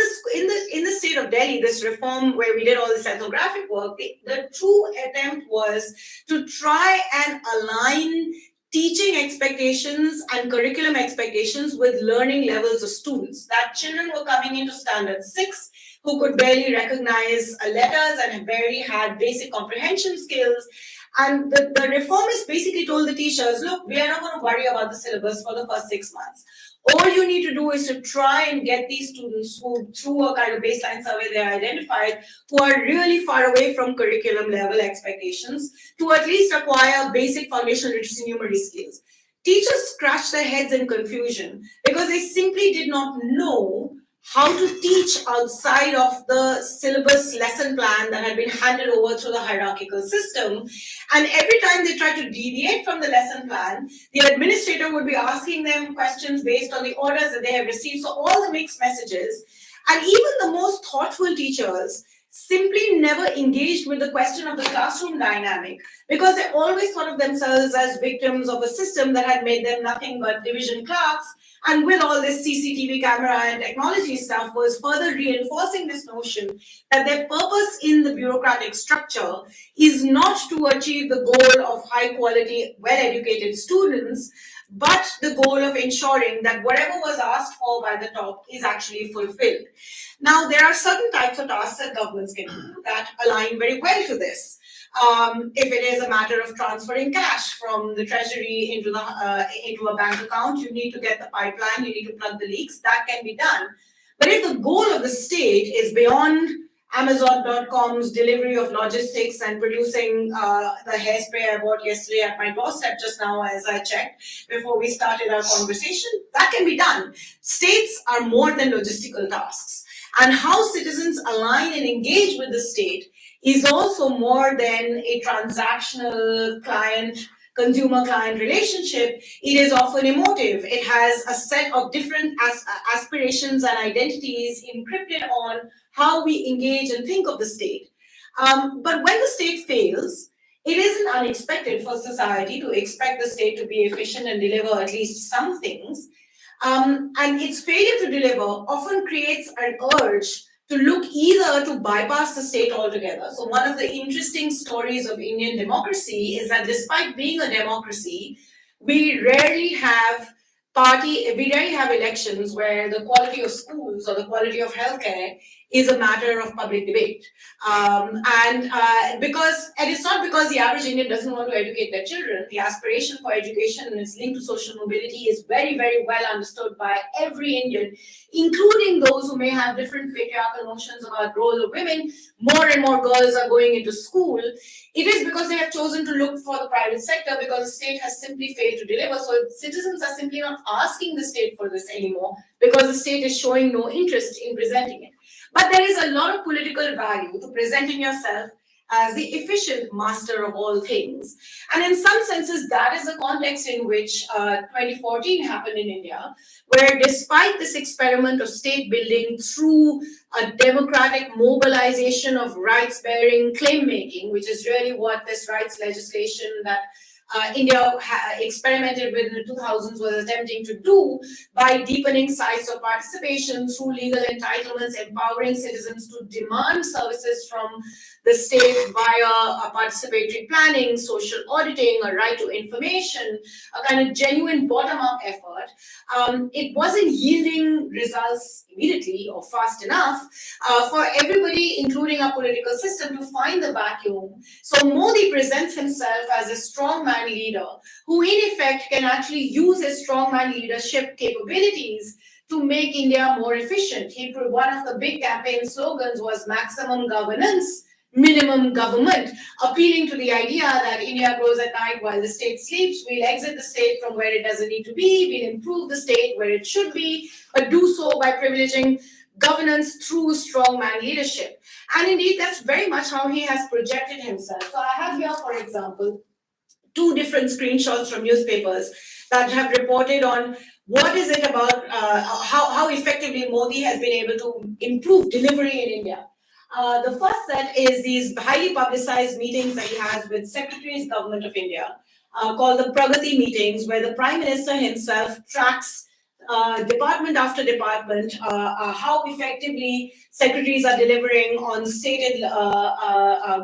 the state of Delhi, this reform where we did all this ethnographic work, the true attempt was to try and align teaching expectations and curriculum expectations with learning levels of students. That children were coming into standard 6 who could barely recognize letters and barely had basic comprehension skills. And the reformist basically told the teachers, look, we are not going to worry about the syllabus for the first 6 months. All you need to do is to try and get these students who, through a kind of baseline survey they identified, who are really far away from curriculum level expectations, to at least acquire basic foundational literacy numeracy skills. Teachers scratched their heads in confusion because they simply did not know how to teach outside of the syllabus lesson plan that had been handed over through the hierarchical system. And every time they tried to deviate from the lesson plan, the administrator would be asking them questions based on the orders that they have received. So all the mixed messages, and even the most thoughtful teachers simply never engaged with the question of the classroom dynamic, because they always thought of themselves as victims of a system that had made them nothing but division clerks. And with all this CCTV camera and technology stuff was further reinforcing this notion that their purpose in the bureaucratic structure is not to achieve the goal of high quality, well-educated students, but the goal of ensuring that whatever was asked for by the top is actually fulfilled. Now, there are certain types of tasks that governments can do that align very well to this. If it is a matter of transferring cash from the treasury into a bank account, you need to get the pipeline, you need to plug the leaks, that can be done. But if the goal of the state is beyond Amazon.com's delivery of logistics and producing the hairspray I bought yesterday at my doorstep just now as I checked before we started our conversation, that can be done. States are more than logistical tasks. And how citizens align and engage with the state is also more than a transactional client consumer-client relationship, it is often emotive. It has a set of different aspirations and identities encrypted on how we engage and think of the state. But when the state fails, it isn't unexpected for society to expect the state to be efficient and deliver at least some things. And its failure to deliver often creates an urge to look either to bypass the state altogether. So one of the interesting stories of Indian democracy is that despite being a democracy, we rarely have elections where the quality of schools or the quality of healthcare is a matter of public debate. And it's not because the average Indian doesn't want to educate their children. The aspiration for education and its link to social mobility is very, very well understood by every Indian, including those who may have different patriarchal notions about the role of women. More and more girls are going into school. It is because they have chosen to look for the private sector because the state has simply failed to deliver. So citizens are simply not asking the state for this anymore because the state is showing no interest in presenting it. But there is a lot of political value to presenting yourself as the efficient master of all things. And in some senses, that is the context in which 2014 happened in India, where despite this experiment of state building through a democratic mobilization of rights-bearing claim-making, which is really what this rights legislation that India experimented with in the 2000s was attempting to do by deepening sites of participation through legal entitlements, empowering citizens to demand services from the state via a participatory planning, social auditing, a right to information, a kind of genuine bottom-up effort. It wasn't yielding results immediately or fast enough for everybody, including our political system, to find the vacuum. So Modi presents himself as a strongman leader who in effect can actually use his strongman leadership capabilities to make India more efficient. One of the big campaign slogans was maximum governance, minimum government, appealing to the idea that India grows at night while the state sleeps. We'll exit the state from where it doesn't need to be. We'll improve the state where it should be, but do so by privileging governance through strongman leadership. And indeed, that's very much how he has projected himself. So I have here, for example, two different screenshots from newspapers that have reported on what is it about how effectively Modi has been able to improve delivery in India. The first set is these highly publicized meetings that he has with Secretaries, Government of India, called the Pragati meetings, where the Prime Minister himself tracks department after department, how effectively secretaries are delivering on stated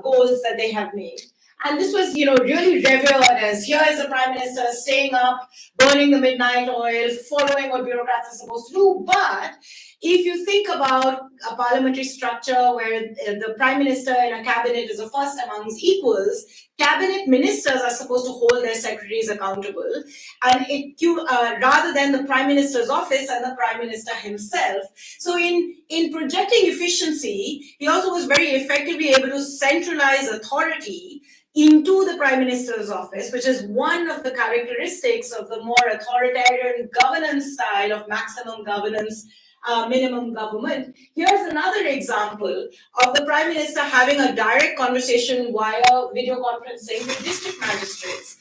goals that they have made. And this was, really revered as here is the Prime Minister staying up, burning the midnight oil, following what bureaucrats are supposed to do. But if you think about a parliamentary structure where the Prime Minister and a cabinet is a first amongst equals, cabinet ministers are supposed to hold their secretaries accountable, and rather than the Prime Minister's office and the Prime Minister himself. So in projecting efficiency, he also was very effectively able to centralize authority into the Prime Minister's office, which is one of the characteristics of the more authoritarian governance style of maximum governance, minimum government. Here's another example of the Prime Minister having a direct conversation via video conferencing with district magistrates.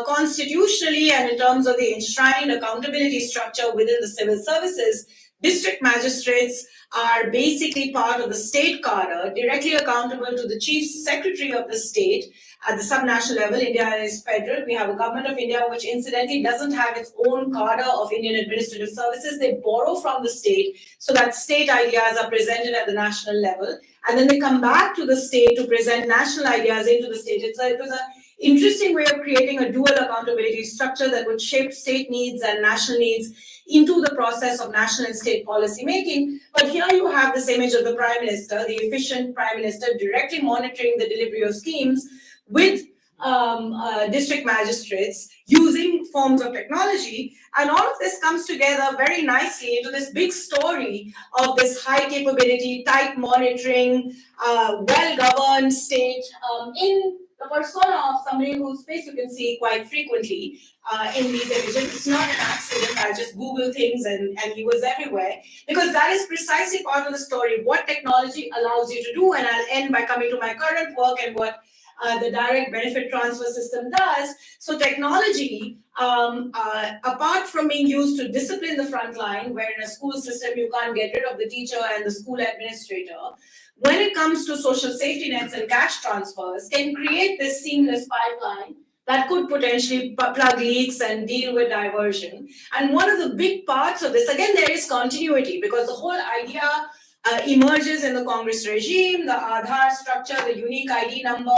Constitutionally and in terms of the enshrined accountability structure within the civil services, district magistrates are basically part of the state cadre, directly accountable to the chief secretary of the state. At the subnational level, India is federal. We have a government of India, which incidentally doesn't have its own cadre of Indian administrative services. They borrow from the state so that state ideas are presented at the national level. And then they come back to the state to present national ideas into the state. It was an interesting way of creating a dual accountability structure that would shape state needs and national needs into the process of national and state policy making. But here you have this image of the Prime Minister, the efficient Prime Minister, directly monitoring the delivery of schemes with district magistrates using forms of technology. And all of this comes together very nicely into this big story of this high capability, tight monitoring, well-governed state in the persona of somebody whose face you can see quite frequently in these images. It's not an accident. I just Google things and he was everywhere, because that is precisely part of the story, what technology allows you to do. And I'll end by coming to my current work and what the direct benefit transfer system does. So technology, apart from being used to discipline the front line, where in a school system you can't get rid of the teacher and the school administrator, when it comes to social safety nets and cash transfers, can create this seamless pipeline that could potentially plug leaks and deal with diversion. And one of the big parts of this, again, there is continuity, because the whole idea emerges in the Congress regime, the Aadhaar structure, the unique ID number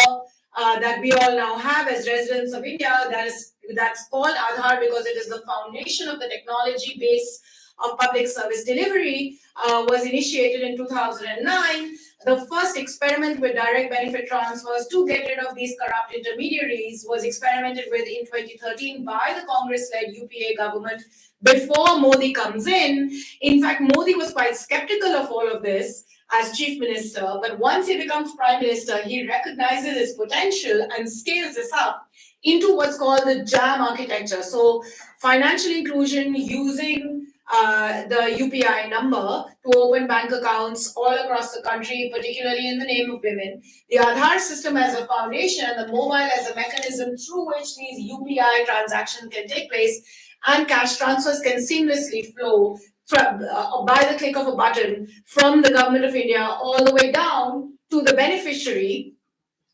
that we all now have as residents of India. That's called Aadhaar because it is the foundation of the technology base of public service delivery, was initiated in 2009. The first experiment with direct benefit transfers to get rid of these corrupt intermediaries was experimented with in 2013 by the Congress-led UPA government before Modi comes in. In fact, Modi was quite skeptical of all of this as chief minister, but once he becomes prime minister, he recognizes its potential and scales this up into what's called the JAM architecture. So financial inclusion using the UPI number to open bank accounts all across the country, particularly in the name of women. The Aadhaar system as a foundation and the mobile as a mechanism through which these UPI transactions can take place and cash transfers can seamlessly flow by the click of a button from the government of India all the way down to the beneficiary.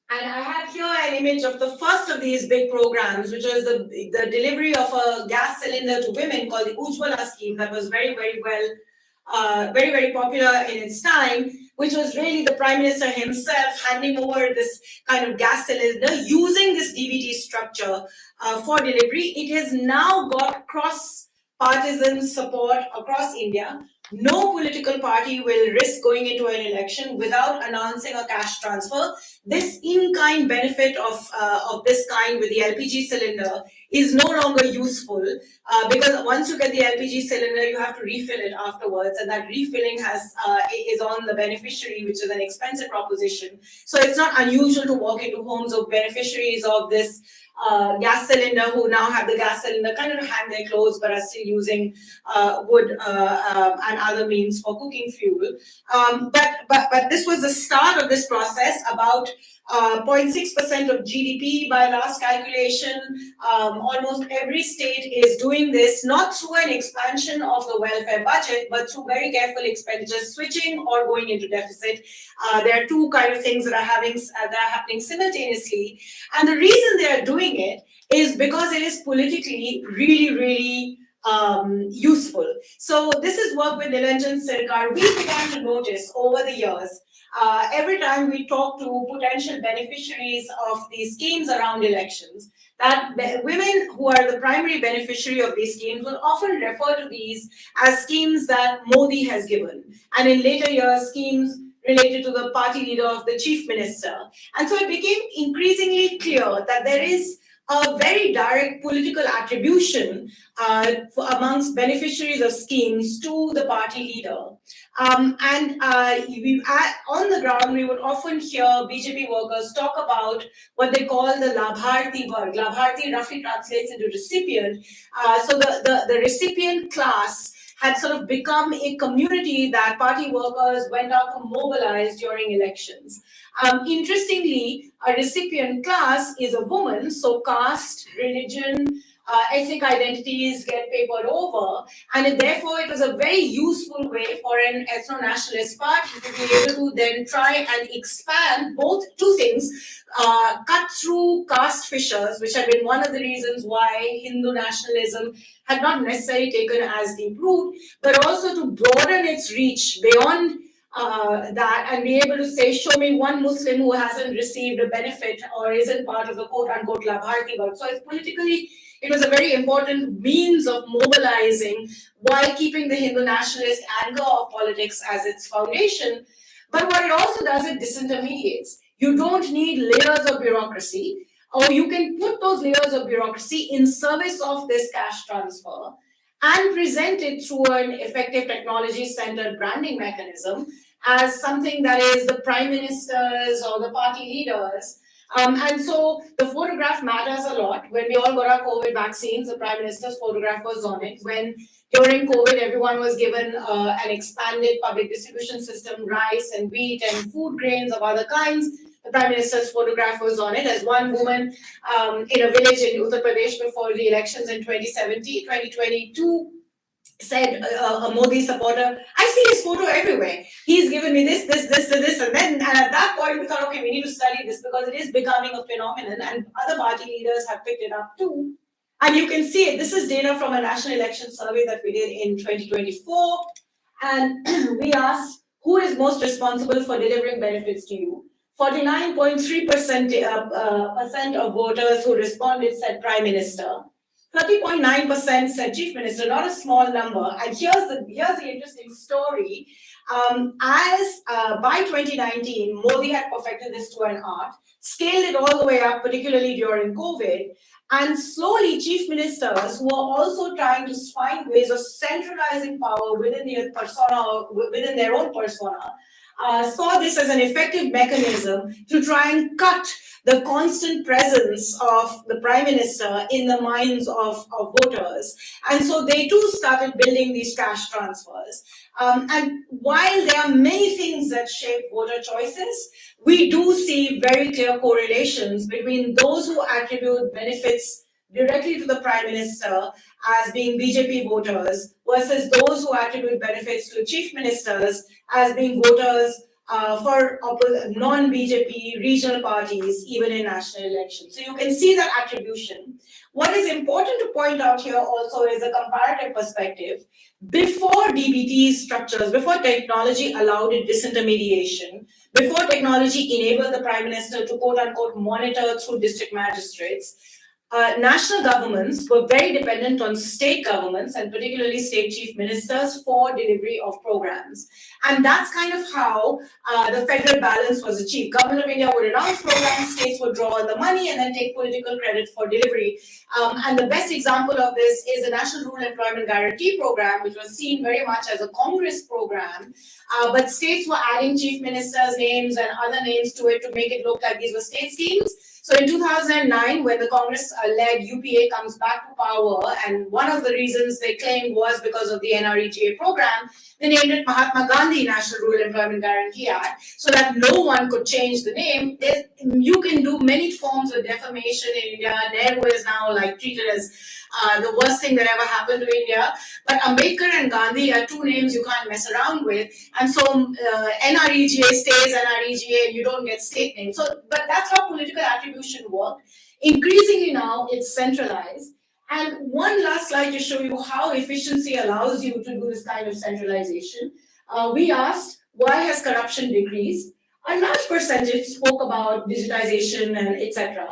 And I have here an image of the first of these big programs, which was the delivery of a gas cylinder to women called the Ujjwala scheme that was very, very well, very, very popular in its time, which was really the Prime Minister himself handing over this kind of gas cylinder using this DBT structure for delivery. It has now got cross-partisan support across India. No political party will risk going into an election without announcing a cash transfer. This in-kind benefit of this kind with the LPG cylinder is no longer useful because once you get the LPG cylinder, you have to refill it afterwards, and that refilling is on the beneficiary, which is an expensive proposition. So it's not unusual to walk into homes of beneficiaries of this gas cylinder who now have the gas cylinder kind of to hang their clothes but are still using wood and other means for cooking fuel. But this was the start of this process. About 0.6% of GDP by last calculation. Almost every state is doing this, not through an expansion of the welfare budget, but through very careful expenditure switching or going into deficit. There are two kind of things that are happening simultaneously. And the reason they are doing it is because it is politically really, really useful. So this is work with Nilanjan Sirkar. We began to notice over the years, every time we talk to potential beneficiaries of these schemes around elections, that women who are the primary beneficiary of these schemes will often refer to these as schemes that Modi has given, and in later years, schemes related to the party leader of the chief minister. And so it became increasingly clear that there is a very direct political attribution amongst beneficiaries of schemes to the party leader. On the ground, we would often hear BJP workers talk about what they call the Labharti work. Labharti roughly translates into recipient. So the recipient class had sort of become a community that party workers went out to mobilize during elections. Interestingly, a recipient class is a woman, so caste, religion, ethnic identities get papered over, and therefore it was a very useful way for an ethno-nationalist party to be able to then try and expand both two things, cut through caste fissures, which had been one of the reasons why Hindu nationalism had not necessarily taken as deep root, but also to broaden its reach beyond that and be able to say, show me one Muslim who hasn't received a benefit or isn't part of the quote-unquote Labharti work. So it's politically, it was a very important means of mobilizing while keeping the Hindu nationalist anchor of politics as its foundation. But what it also does, it disintermediates. You don't need layers of bureaucracy, or you can put those layers of bureaucracy in service of this cash transfer and present it through an effective technology-centered branding mechanism as something that is the prime ministers or the party leaders. And so the photograph matters a lot. When we all got our COVID vaccines, the prime minister's photograph was on it. When during COVID, everyone was given an expanded public distribution system, rice and wheat and food grains of other kinds, the Prime Minister's photograph was on it as one woman in a village in Uttar Pradesh before the elections in 2022 said, a Modi supporter, I see his photo everywhere. He's given me this, and then, and at that point we thought, okay, we need to study this because it is becoming a phenomenon, and other party leaders have picked it up too. And you can see it. This is data from a national election survey that we did in 2024, and we asked who is most responsible for delivering benefits to you. 49.3% of voters who responded said Prime Minister. 30.9% said Chief Minister, not a small number. And here's the interesting story. By 2019, Modi had perfected this to an art, scaled it all the way up, particularly during COVID, and slowly chief ministers who are also trying to find ways of centralizing power within their persona, within their own persona, saw this as an effective mechanism to try and cut the constant presence of the Prime Minister in the minds of voters. And so they too started building these cash transfers. And while there are many things that shape voter choices, we do see very clear correlations between those who attribute benefits directly to the Prime Minister as being BJP voters versus those who attribute benefits to chief ministers as being voters for non-BJP regional parties, even in national elections. So you can see that attribution. What is important to point out here also is a comparative perspective. Before DBT structures, before technology allowed it disintermediation, before technology enabled the Prime Minister to quote-unquote monitor through district magistrates, national governments were very dependent on state governments and particularly state chief ministers for delivery of programs. And that's kind of how the federal balance was achieved. Government of India would announce programs, states would draw the money and then take political credit for delivery. And the best example of this is the National Rural Employment Guarantee Program, which was seen very much as a Congress program, but states were adding chief ministers' names and other names to it to make it look like these were state schemes. So in 2009, when the Congress-led UPA comes back to power, and one of the reasons they claimed was because of the NREGA program, they named it Mahatma Gandhi National Rural Employment Guarantee Act, so that no one could change the name. You can do many forms of defamation in India. Nehru is now like treated as the worst thing that ever happened to India. But Ambedkar and Gandhi are two names you can't mess around with. And so NREGA stays NREGA and you don't get state names. So, but that's how political attribution works. Increasingly now, it's centralized. And one last slide to show you how efficiency allows you to do this kind of centralization. We asked, why has corruption decreased? A large percentage spoke about digitization and etc.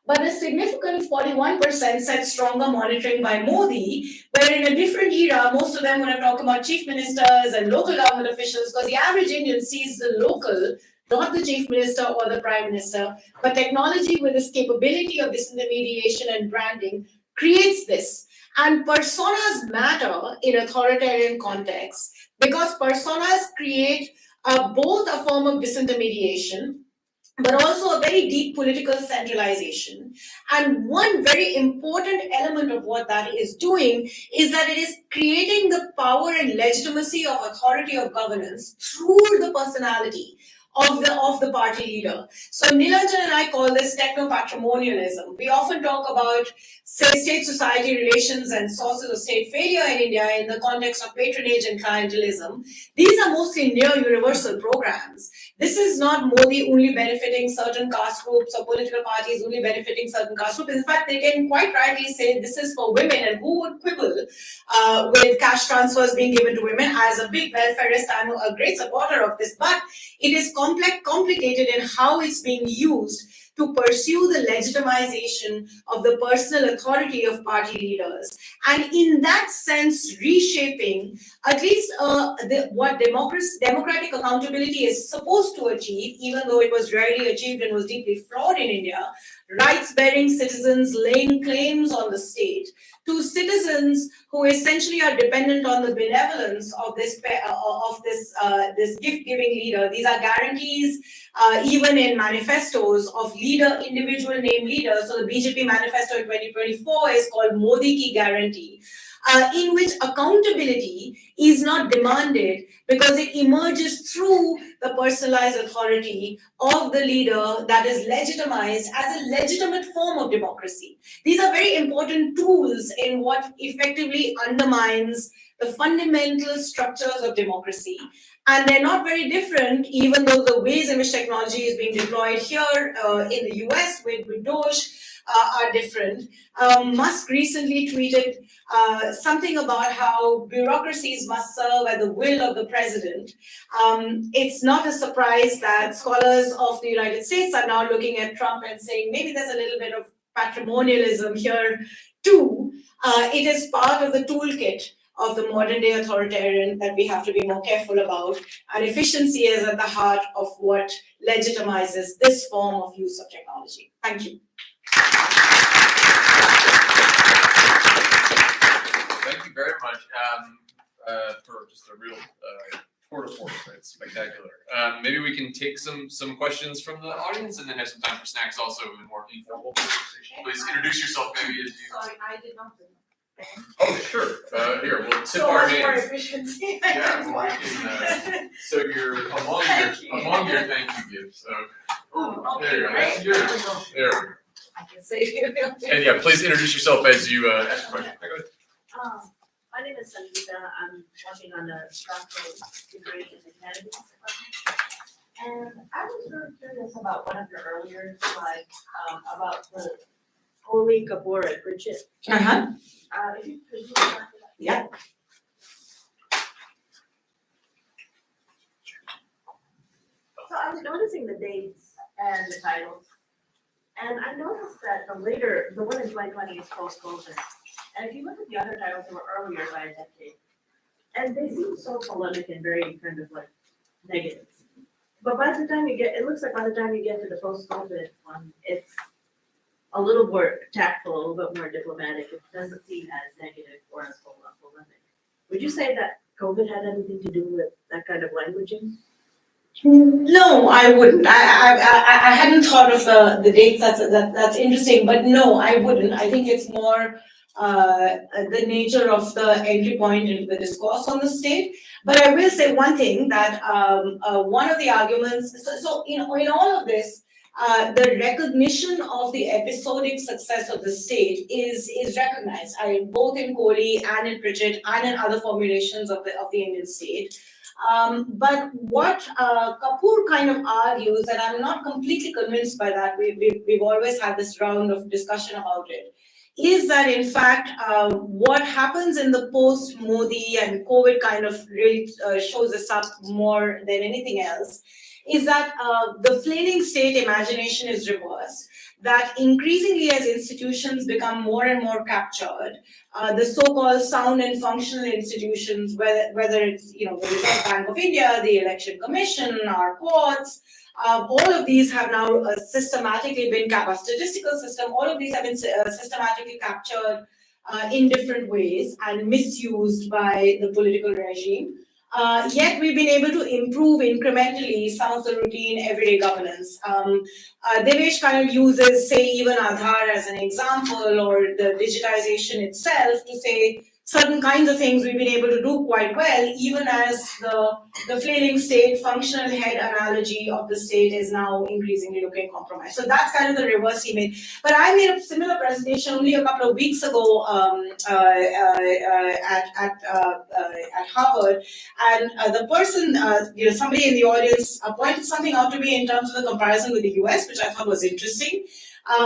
But a significant 41% said stronger monitoring by Modi, where in a different era, most of them would have talked about chief ministers and local government officials, because the average Indian sees the local, not the chief minister or the prime minister, but technology with this capability of disintermediation and branding creates this. And personas matter in authoritarian contexts because personas create both a form of disintermediation, but also a very deep political centralization. And one very important element of what that is doing is that it is creating the power and legitimacy of authority of governance through the personality of the party leader. So Nilanjan and I call this techno-patrimonialism. We often talk about, say, state-society relations and sources of state failure in India in the context of patronage and clientelism. These are mostly near-universal programs. This is not Modi only benefiting certain caste groups or political parties only benefiting certain caste groups. In fact, they can quite rightly say this is for women, and who would quibble with cash transfers being given to women? As a big welfarist, I'm a great supporter of this, but it is complicated in how it's being used to pursue the legitimization of the personal authority of party leaders. And in that sense, reshaping at least what democratic accountability is supposed to achieve, even though it was rarely achieved and was deeply flawed in India, rights-bearing citizens laying claims on the state, to citizens who essentially are dependent on the benevolence of this gift-giving leader. These are guarantees, even in manifestos of individual name leaders. So the BJP manifesto in 2024 is called Modi Ki Guarantee, in which accountability is not demanded because it emerges through the personalized authority of the leader that is legitimized as a legitimate form of democracy. These are very important tools in what effectively undermines the fundamental structures of democracy. And they're not very different, even though the ways in which technology is being deployed here in the US with Doge are different. Musk recently tweeted something about how bureaucracies must serve at the will of the president. It's not a surprise that scholars of the United States are now looking at Trump and saying maybe there's a little bit of patrimonialism here too. It is part of the toolkit of the modern day authoritarian that we have to be more careful about. And efficiency is at the heart of what legitimizes this form of use of technology. Thank you. Thank you very much for just a real tour de force. It's spectacular. Maybe we can take some questions from the audience and then have some time for snacks also in more informal conversation. Please introduce yourself maybe as you... Sorry, I did not do that. Oh, sure. Here, we'll tip So our much more hands. efficiency. Yeah, well, we can, so you're among your thank you gifts. So there you go. That's yours. There we go. I can save you. And yeah, please introduce yourself as you ask your question. Go ahead. My name is Sangeeta. I'm working on a doctoral degree in the humanities department. And I was very curious about one of your earlier slides about the Holy Kapoor at Bridget. Uh-huh. If you could just talk about that. Yeah. So I was noticing the dates and the titles. And I noticed that the one in 2020 is post-COVID. And if you look at the other titles, they were earlier by a decade. And they seem so polemic and very kind of like negative. But by the time it looks like by the time you get to the post-COVID one, it's a little more tactful, a little bit more diplomatic. It doesn't seem as negative or as polemic. Would you say that COVID had anything to do with that kind of languaging? No, I wouldn't. I hadn't thought of the dates. That's interesting, but no, I wouldn't. I think it's more the nature of the entry point into the discourse on the state. But I will say one thing that one of the arguments. So in all of this, the recognition of the episodic success of the state is recognized. Both in Kohli and in Pritchett and in other formulations of the Indian state. But what Kapoor kind of argues, and I'm not completely convinced by that, we've always had this round of discussion about it, is that in fact, what happens in the post-Modi and COVID kind of really shows this up more than anything else, is that the flailing state imagination is reversed, that increasingly as institutions become more and more captured, the so-called sound and functional institutions, whether it's the Reserve Bank of India, the Election Commission, our courts, all of these have now systematically been a statistical system. All of these have been systematically captured in different ways and misused by the political regime. Yet we've been able to improve incrementally some of the routine everyday governance. Devesh kind of uses, say, even Aadhaar as an example, or the digitization itself to say certain kinds of things we've been able to do quite well, even as the flailing state, functional head analogy of the state is now increasingly looking compromised. So that's kind of the reverse he made. But I made a similar presentation only a couple of weeks ago at Harvard, and the person, somebody in the audience pointed something out to me in terms of the comparison with the US, which I thought was interesting.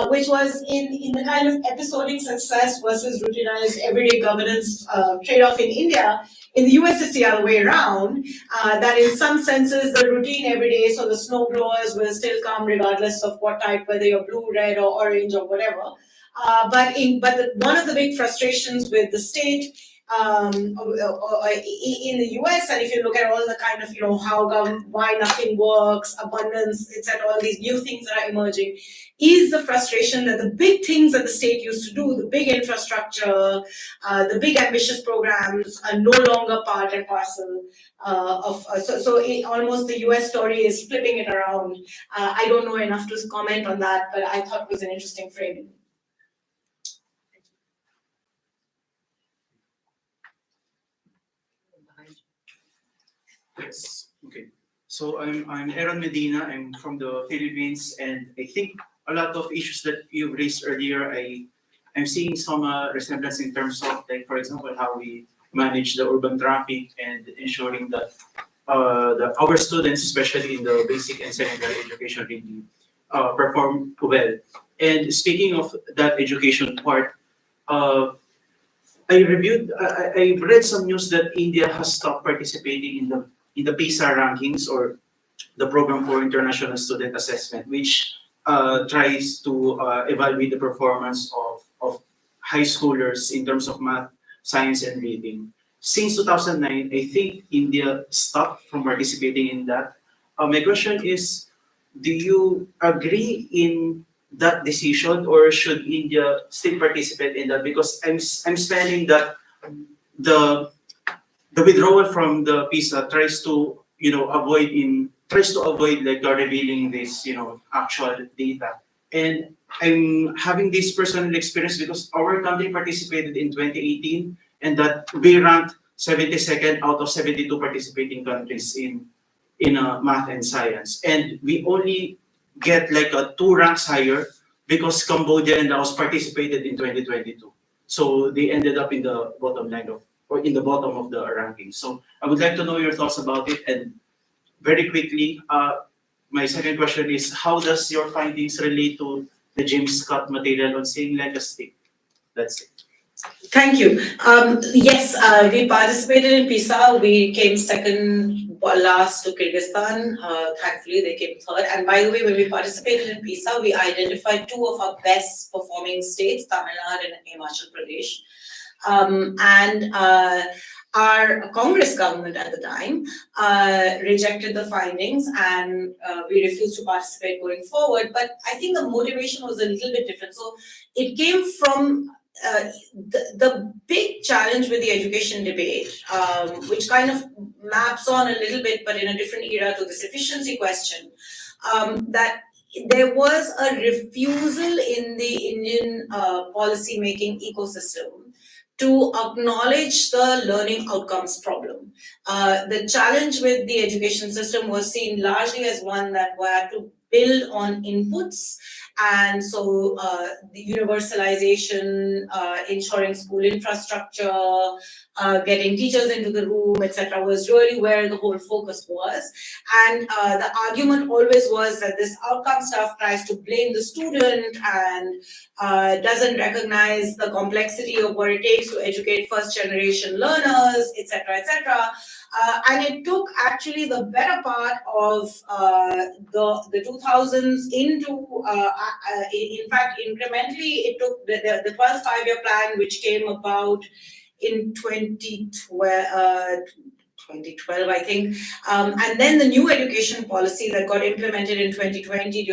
Which was in the kind of episodic success versus routinized everyday governance trade-off in India. In the US, it's the other way around, that in some senses, the routine everyday, so the snowblowers will still come regardless of what type, whether you're blue, red, or orange, or whatever. But one of the big frustrations with the state in the US, and if you look at all the kind of, why nothing works, abundance, etc., all these new things that are emerging, is the frustration that the big things that the state used to do, the big infrastructure, the big ambitious programs, are no longer part and parcel of. Almost the US story is flipping it around. I don't know enough to comment on that, but I thought it was an interesting framing. Yes. Okay. So I'm Aaron Medina. I'm from the Philippines, and I think a lot of issues that you raised earlier, I'm seeing some resemblance in terms of, like, for example, how we manage the urban traffic and ensuring that our students, especially in the basic and secondary education, really perform well. And speaking of that education part, uh, I've read some news that India has stopped participating in the PISA rankings, or the Program for International Student Assessment, which tries to evaluate the performance of high schoolers in terms of math, science, and reading. Since 2009, I think India stopped from participating in that. My question is, do you agree in that decision, or should India still participate in that? Because I'm spelling that the the withdrawal from the PISA tries to avoid like revealing this actual data. And I'm having this personal experience because our country participated in 2018, and that we ranked 72nd out of 72 participating countries in math and science, and we only get like a two ranks higher because Cambodia and Laos participated in 2022. So they ended up in the bottom line of, or in the bottom of the ranking. So I would like to know your thoughts about it. And very quickly, my second question is, how does your findings relate to the James Scott material on saying legacy? That's it. Thank you. Yes, we participated in PISA. We came second last to Kyrgyzstan. Thankfully, they came third. And by the way, when we participated in PISA, we identified two of our best performing states, Tamil Nadu and Himachal Pradesh. Our Congress government at the time rejected the findings, and we refused to participate going forward. But I think the motivation was a little bit different. So it came from the big challenge with the education debate, which kind of maps on a little bit, but in a different era, to this efficiency question, that there was a refusal in the Indian policy-making ecosystem to acknowledge the learning outcomes problem. The challenge with the education system was seen largely as one that had to build on inputs. And so the universalization, ensuring school infrastructure, getting teachers into the room, etc., was really where the whole focus was. And the argument always was that this outcome stuff tries to blame the student and doesn't recognize the complexity of what it takes to educate first generation learners, etc., etc. And it took actually the better part of the 2000s into, in fact, incrementally, it took the 12th five-year plan, which came about in 2012, I think, and then the new education policy that got implemented in 2020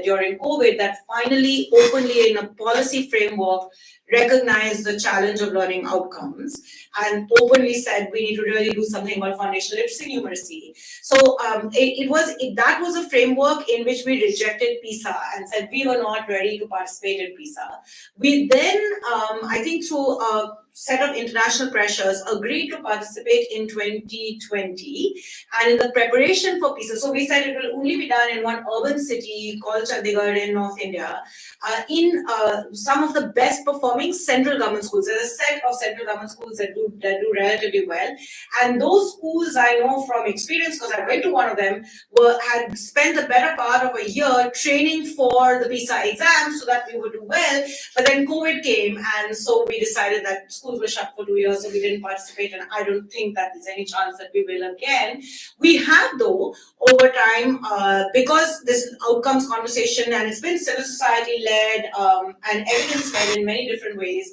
during COVID, that finally openly in a policy framework recognized the challenge of learning outcomes and openly said we need to really do something about foundational literacy numeracy. So that was a framework in which we rejected PISA and said we were not ready to participate in PISA. We then, I think through a set of international pressures, agreed to participate in 2020, and in the preparation for PISA, so we said it will only be done in one urban city called Chandigarh in North India, in some of the best performing central government schools. There's a set of central government schools that do relatively well, and those schools, I know from experience because I went to one of them, had spent the better part of a year training for the PISA exam so that we would do well. But then COVID came, and so we decided that schools were shut for 2 years, so we didn't participate, and I don't think that there's any chance that we will again. We have, though, over time, because this outcomes conversation, and it's been civil society led and evidence led in many different ways,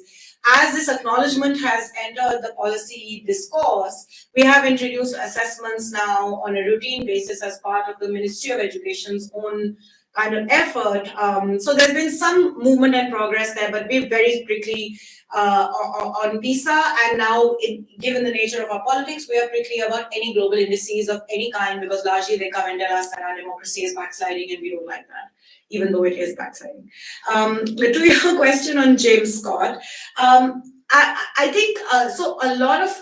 as this acknowledgement has entered the policy discourse, we have introduced assessments now on a routine basis as part of the Ministry of Education's own kind of effort. So there's been some movement and progress there, but we're very quickly on PISA, and now, given the nature of our politics, we are prickly about any global indices of any kind, because largely they come and tell us that our democracy is backsliding, and we don't like that, even though it is backsliding. But to your question on James Scott, I think so. A lot of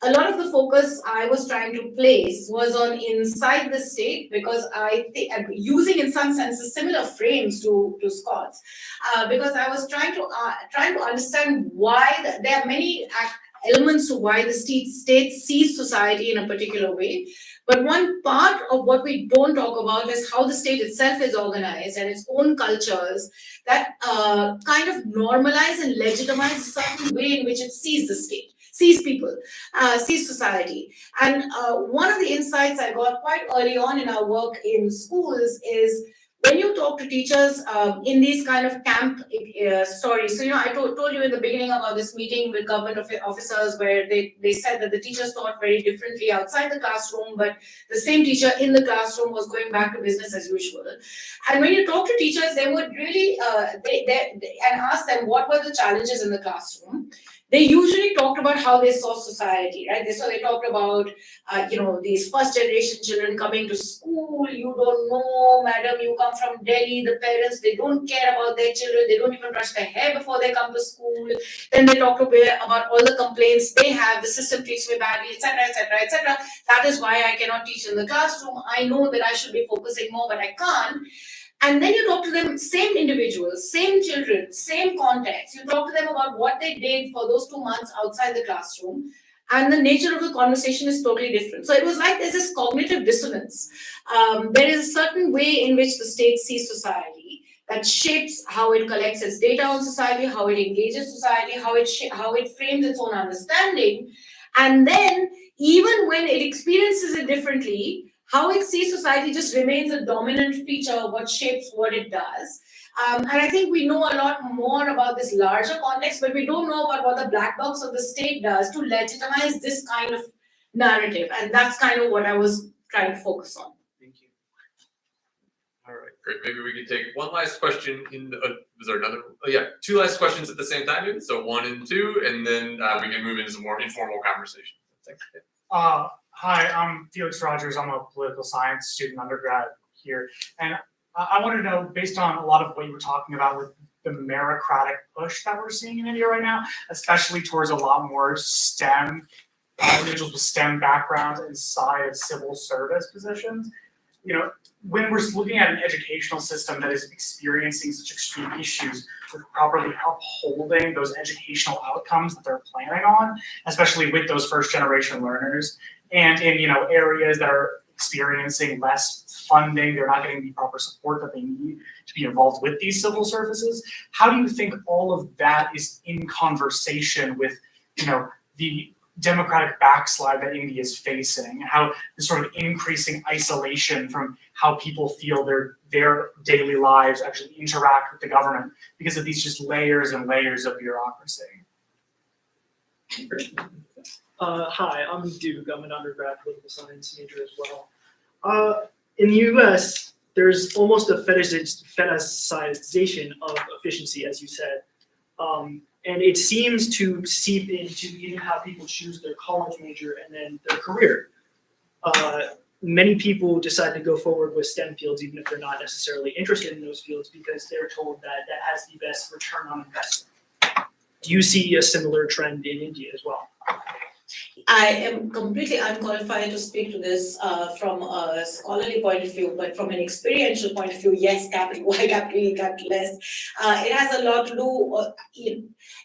a lot of the focus I was trying to place was on inside the state, because I think using in some senses similar frames to Scott's, because I was trying to understand why there are many elements to why the state sees society in a particular way. But one part of what we don't talk about is how the state itself is organized and its own cultures that kind of normalize and legitimize a certain way in which it sees the state, sees people, sees society. And one of the insights I got quite early on in our work in schools is when you talk to teachers in these kind of camp stories. So, I told you in the beginning about this meeting with government officers where they said that the teachers thought very differently outside the classroom, but the same teacher in the classroom was going back to business as usual. And when you talk to teachers, they would really, and ask them what were the challenges in the classroom. They usually talked about how they saw society, right? So they talked about, these first generation children coming to school. You don't know, madam, you come from Delhi, the parents, they don't care about their children. They don't even brush their hair before they come to school. Then they talk about all the complaints they have. The system treats me badly, etc., etc., etc. That is why I cannot teach in the classroom. I know that I should be focusing more, but I can't. And then you talk to them, same individuals, same children, same context. You talk to them about what they did for those 2 months outside the classroom, and the nature of the conversation is totally different. So it was like there's this cognitive dissonance. There is a certain way in which the state sees society that shapes how it collects its data on society, how it engages society, how it frames its own understanding. And then even when it experiences it differently, how it sees society just remains a dominant feature of what shapes what it does. And I think we know a lot more about this larger context, but we don't know about what the black box of the state does to legitimize this kind of narrative. And that's kind of what I was trying to focus on. Thank you. All right, great. Maybe we could take one last question is there another? Oh, yeah, two last questions at the same time, maybe. So 1 and 2, and then we can move into some more informal conversation. Hi, I'm Felix Rogers. I'm a political science student undergrad here. And I want to know, based on a lot of what you were talking about with the meritocratic push that we're seeing in India right now, especially towards a lot more STEM, individuals with STEM backgrounds inside of civil service positions, when we're looking at an educational system that is experiencing such extreme issues with properly upholding those educational outcomes that they're planning on, especially with those first generation learners, and in areas that are experiencing less funding, they're not getting the proper support that they need to be involved with these civil services. How do you think all of that is in conversation with the democratic backslide that India is facing, how the sort of increasing isolation from how people feel their daily lives actually interact with the government because of these just layers and layers of bureaucracy? Hi, I'm Duke. I'm an undergrad political science major as well. In the US, there's almost a fetishization of efficiency, as you said. And it seems to seep into even how people choose their college major and then their career. Many people decide to go forward with STEM fields, even if they're not necessarily interested in those fields, because they're told that that has the best return on investment. Do you see a similar trend in India as well? I am completely unqualified to speak to this from a scholarly point of view, but from an experiential point of view, yes, capital Y, capital E, capital S. It has a lot to do,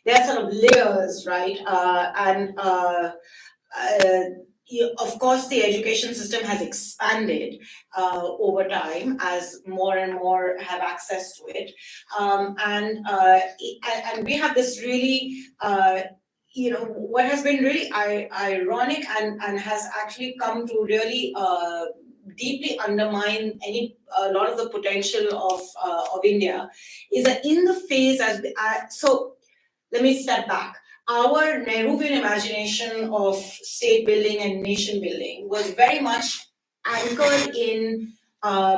there are sort of layers, right? Of course, the education system has expanded over time as more and more have access to it. And we have this really, what has been really ironic and has actually come to really deeply undermine a lot of the potential of India is that in the phase so let me step back. Our Nehruvian imagination of state building and nation building was very much anchored in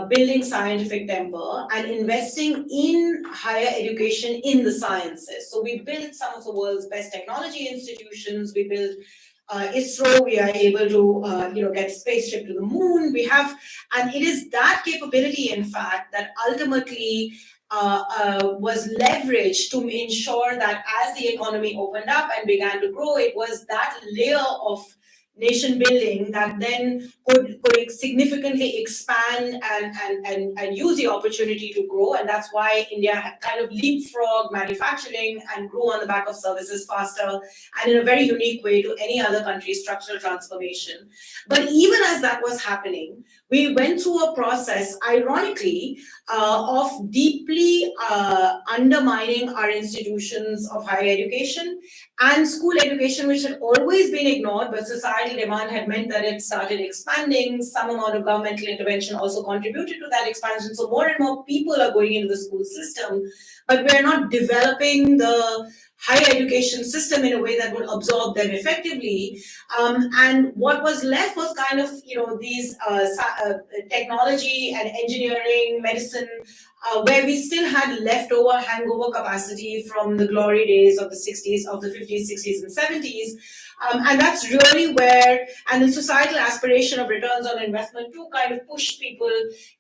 building scientific temper and investing in higher education in the sciences. So we built some of the world's best technology institutions. We built ISRO. We are able to, get a spaceship to the moon. And it is that capability, in fact, that ultimately was leveraged to ensure that as the economy opened up and began to grow, it was that layer of nation building that then could significantly expand and use the opportunity to grow. And that's why India had kind of leapfrogged manufacturing and grew on the back of services faster and in a very unique way to any other country's structural transformation. But even as that was happening, we went through a process, ironically, of deeply undermining our institutions of higher education and school education, which had always been ignored, but societal demand had meant that it started expanding. Some amount of governmental intervention also contributed to that expansion. So more and more people are going into the school system, but we're not developing the higher education system in a way that will absorb them effectively. And what was left was kind of, these technology and engineering, medicine, where we still had leftover hangover capacity from the glory days of the 60s, of the 50s, 60s, and 70s. And that's really where, and the societal aspiration of returns on investment to kind of push people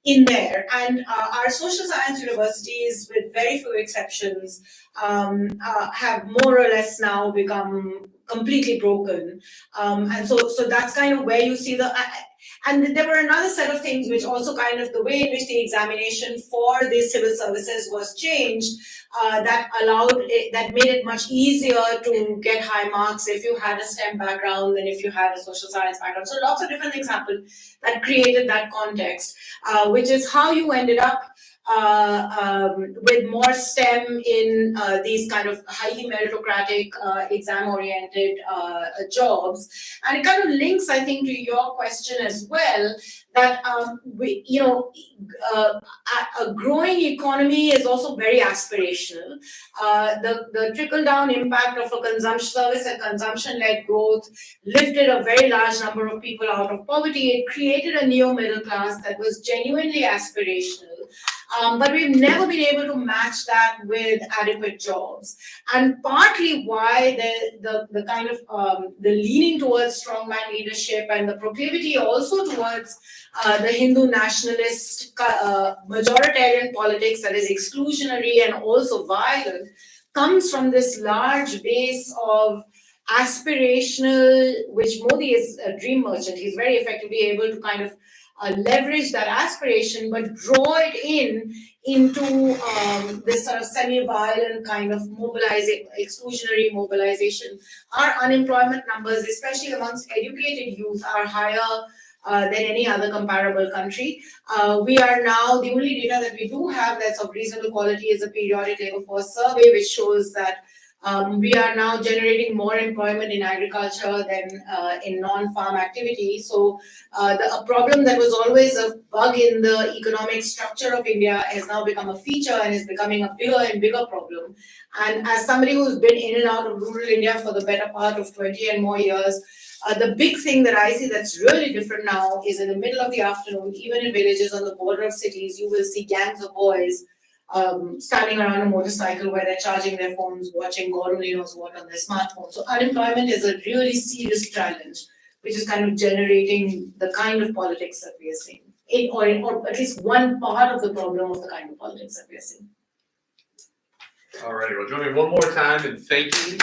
in there. And our social science universities, with very few exceptions, have more or less now become completely broken. And so that's kind of where you see and there were another set of things which also kind of the way in which the examination for these civil services was changed, that made it much easier to get high marks if you had a STEM background than if you had a social science background. So lots of different things happened that created that context, which is how you ended up with more STEM in these kind of highly meritocratic, exam-oriented jobs. And it kind of links, I think, to your question as well, that a growing economy is also very aspirational. The trickle-down impact of a consumption service and consumption-led growth lifted a very large number of people out of poverty. It created a neo-middle class that was genuinely aspirational. But we've never been able to match that with adequate jobs. And partly why the kind of the leaning towards strongman leadership and the proclivity also towards the Hindu nationalist majoritarian politics that is exclusionary and also violent comes from this large base of aspirational, which Modi is a dream merchant. He's very effectively able to kind of leverage that aspiration, but draw it into this sort of semi-violent kind of exclusionary mobilization. Our unemployment numbers, especially amongst educated youth, are higher than any other comparable country. We are now, the only data that we do have that's of reasonable quality is a periodic labor force survey, which shows that we are now generating more employment in agriculture than in non-farm activity. So a problem that was always a bug in the economic structure of India has now become a feature and is becoming a bigger and bigger problem. And as somebody who's been in and out of rural India for the better part of 20 and more years, the big thing that I see that's really different now is in the middle of the afternoon, even in villages on the border of cities, you will see gangs of boys standing around a motorcycle where they're charging their phones, watching God only knows what on their smartphone. So unemployment is a really serious challenge, which is kind of generating the kind of politics that we are seeing, or at least one part of the problem of the kind of politics that we are seeing. All righty, well, join me one more time in thanking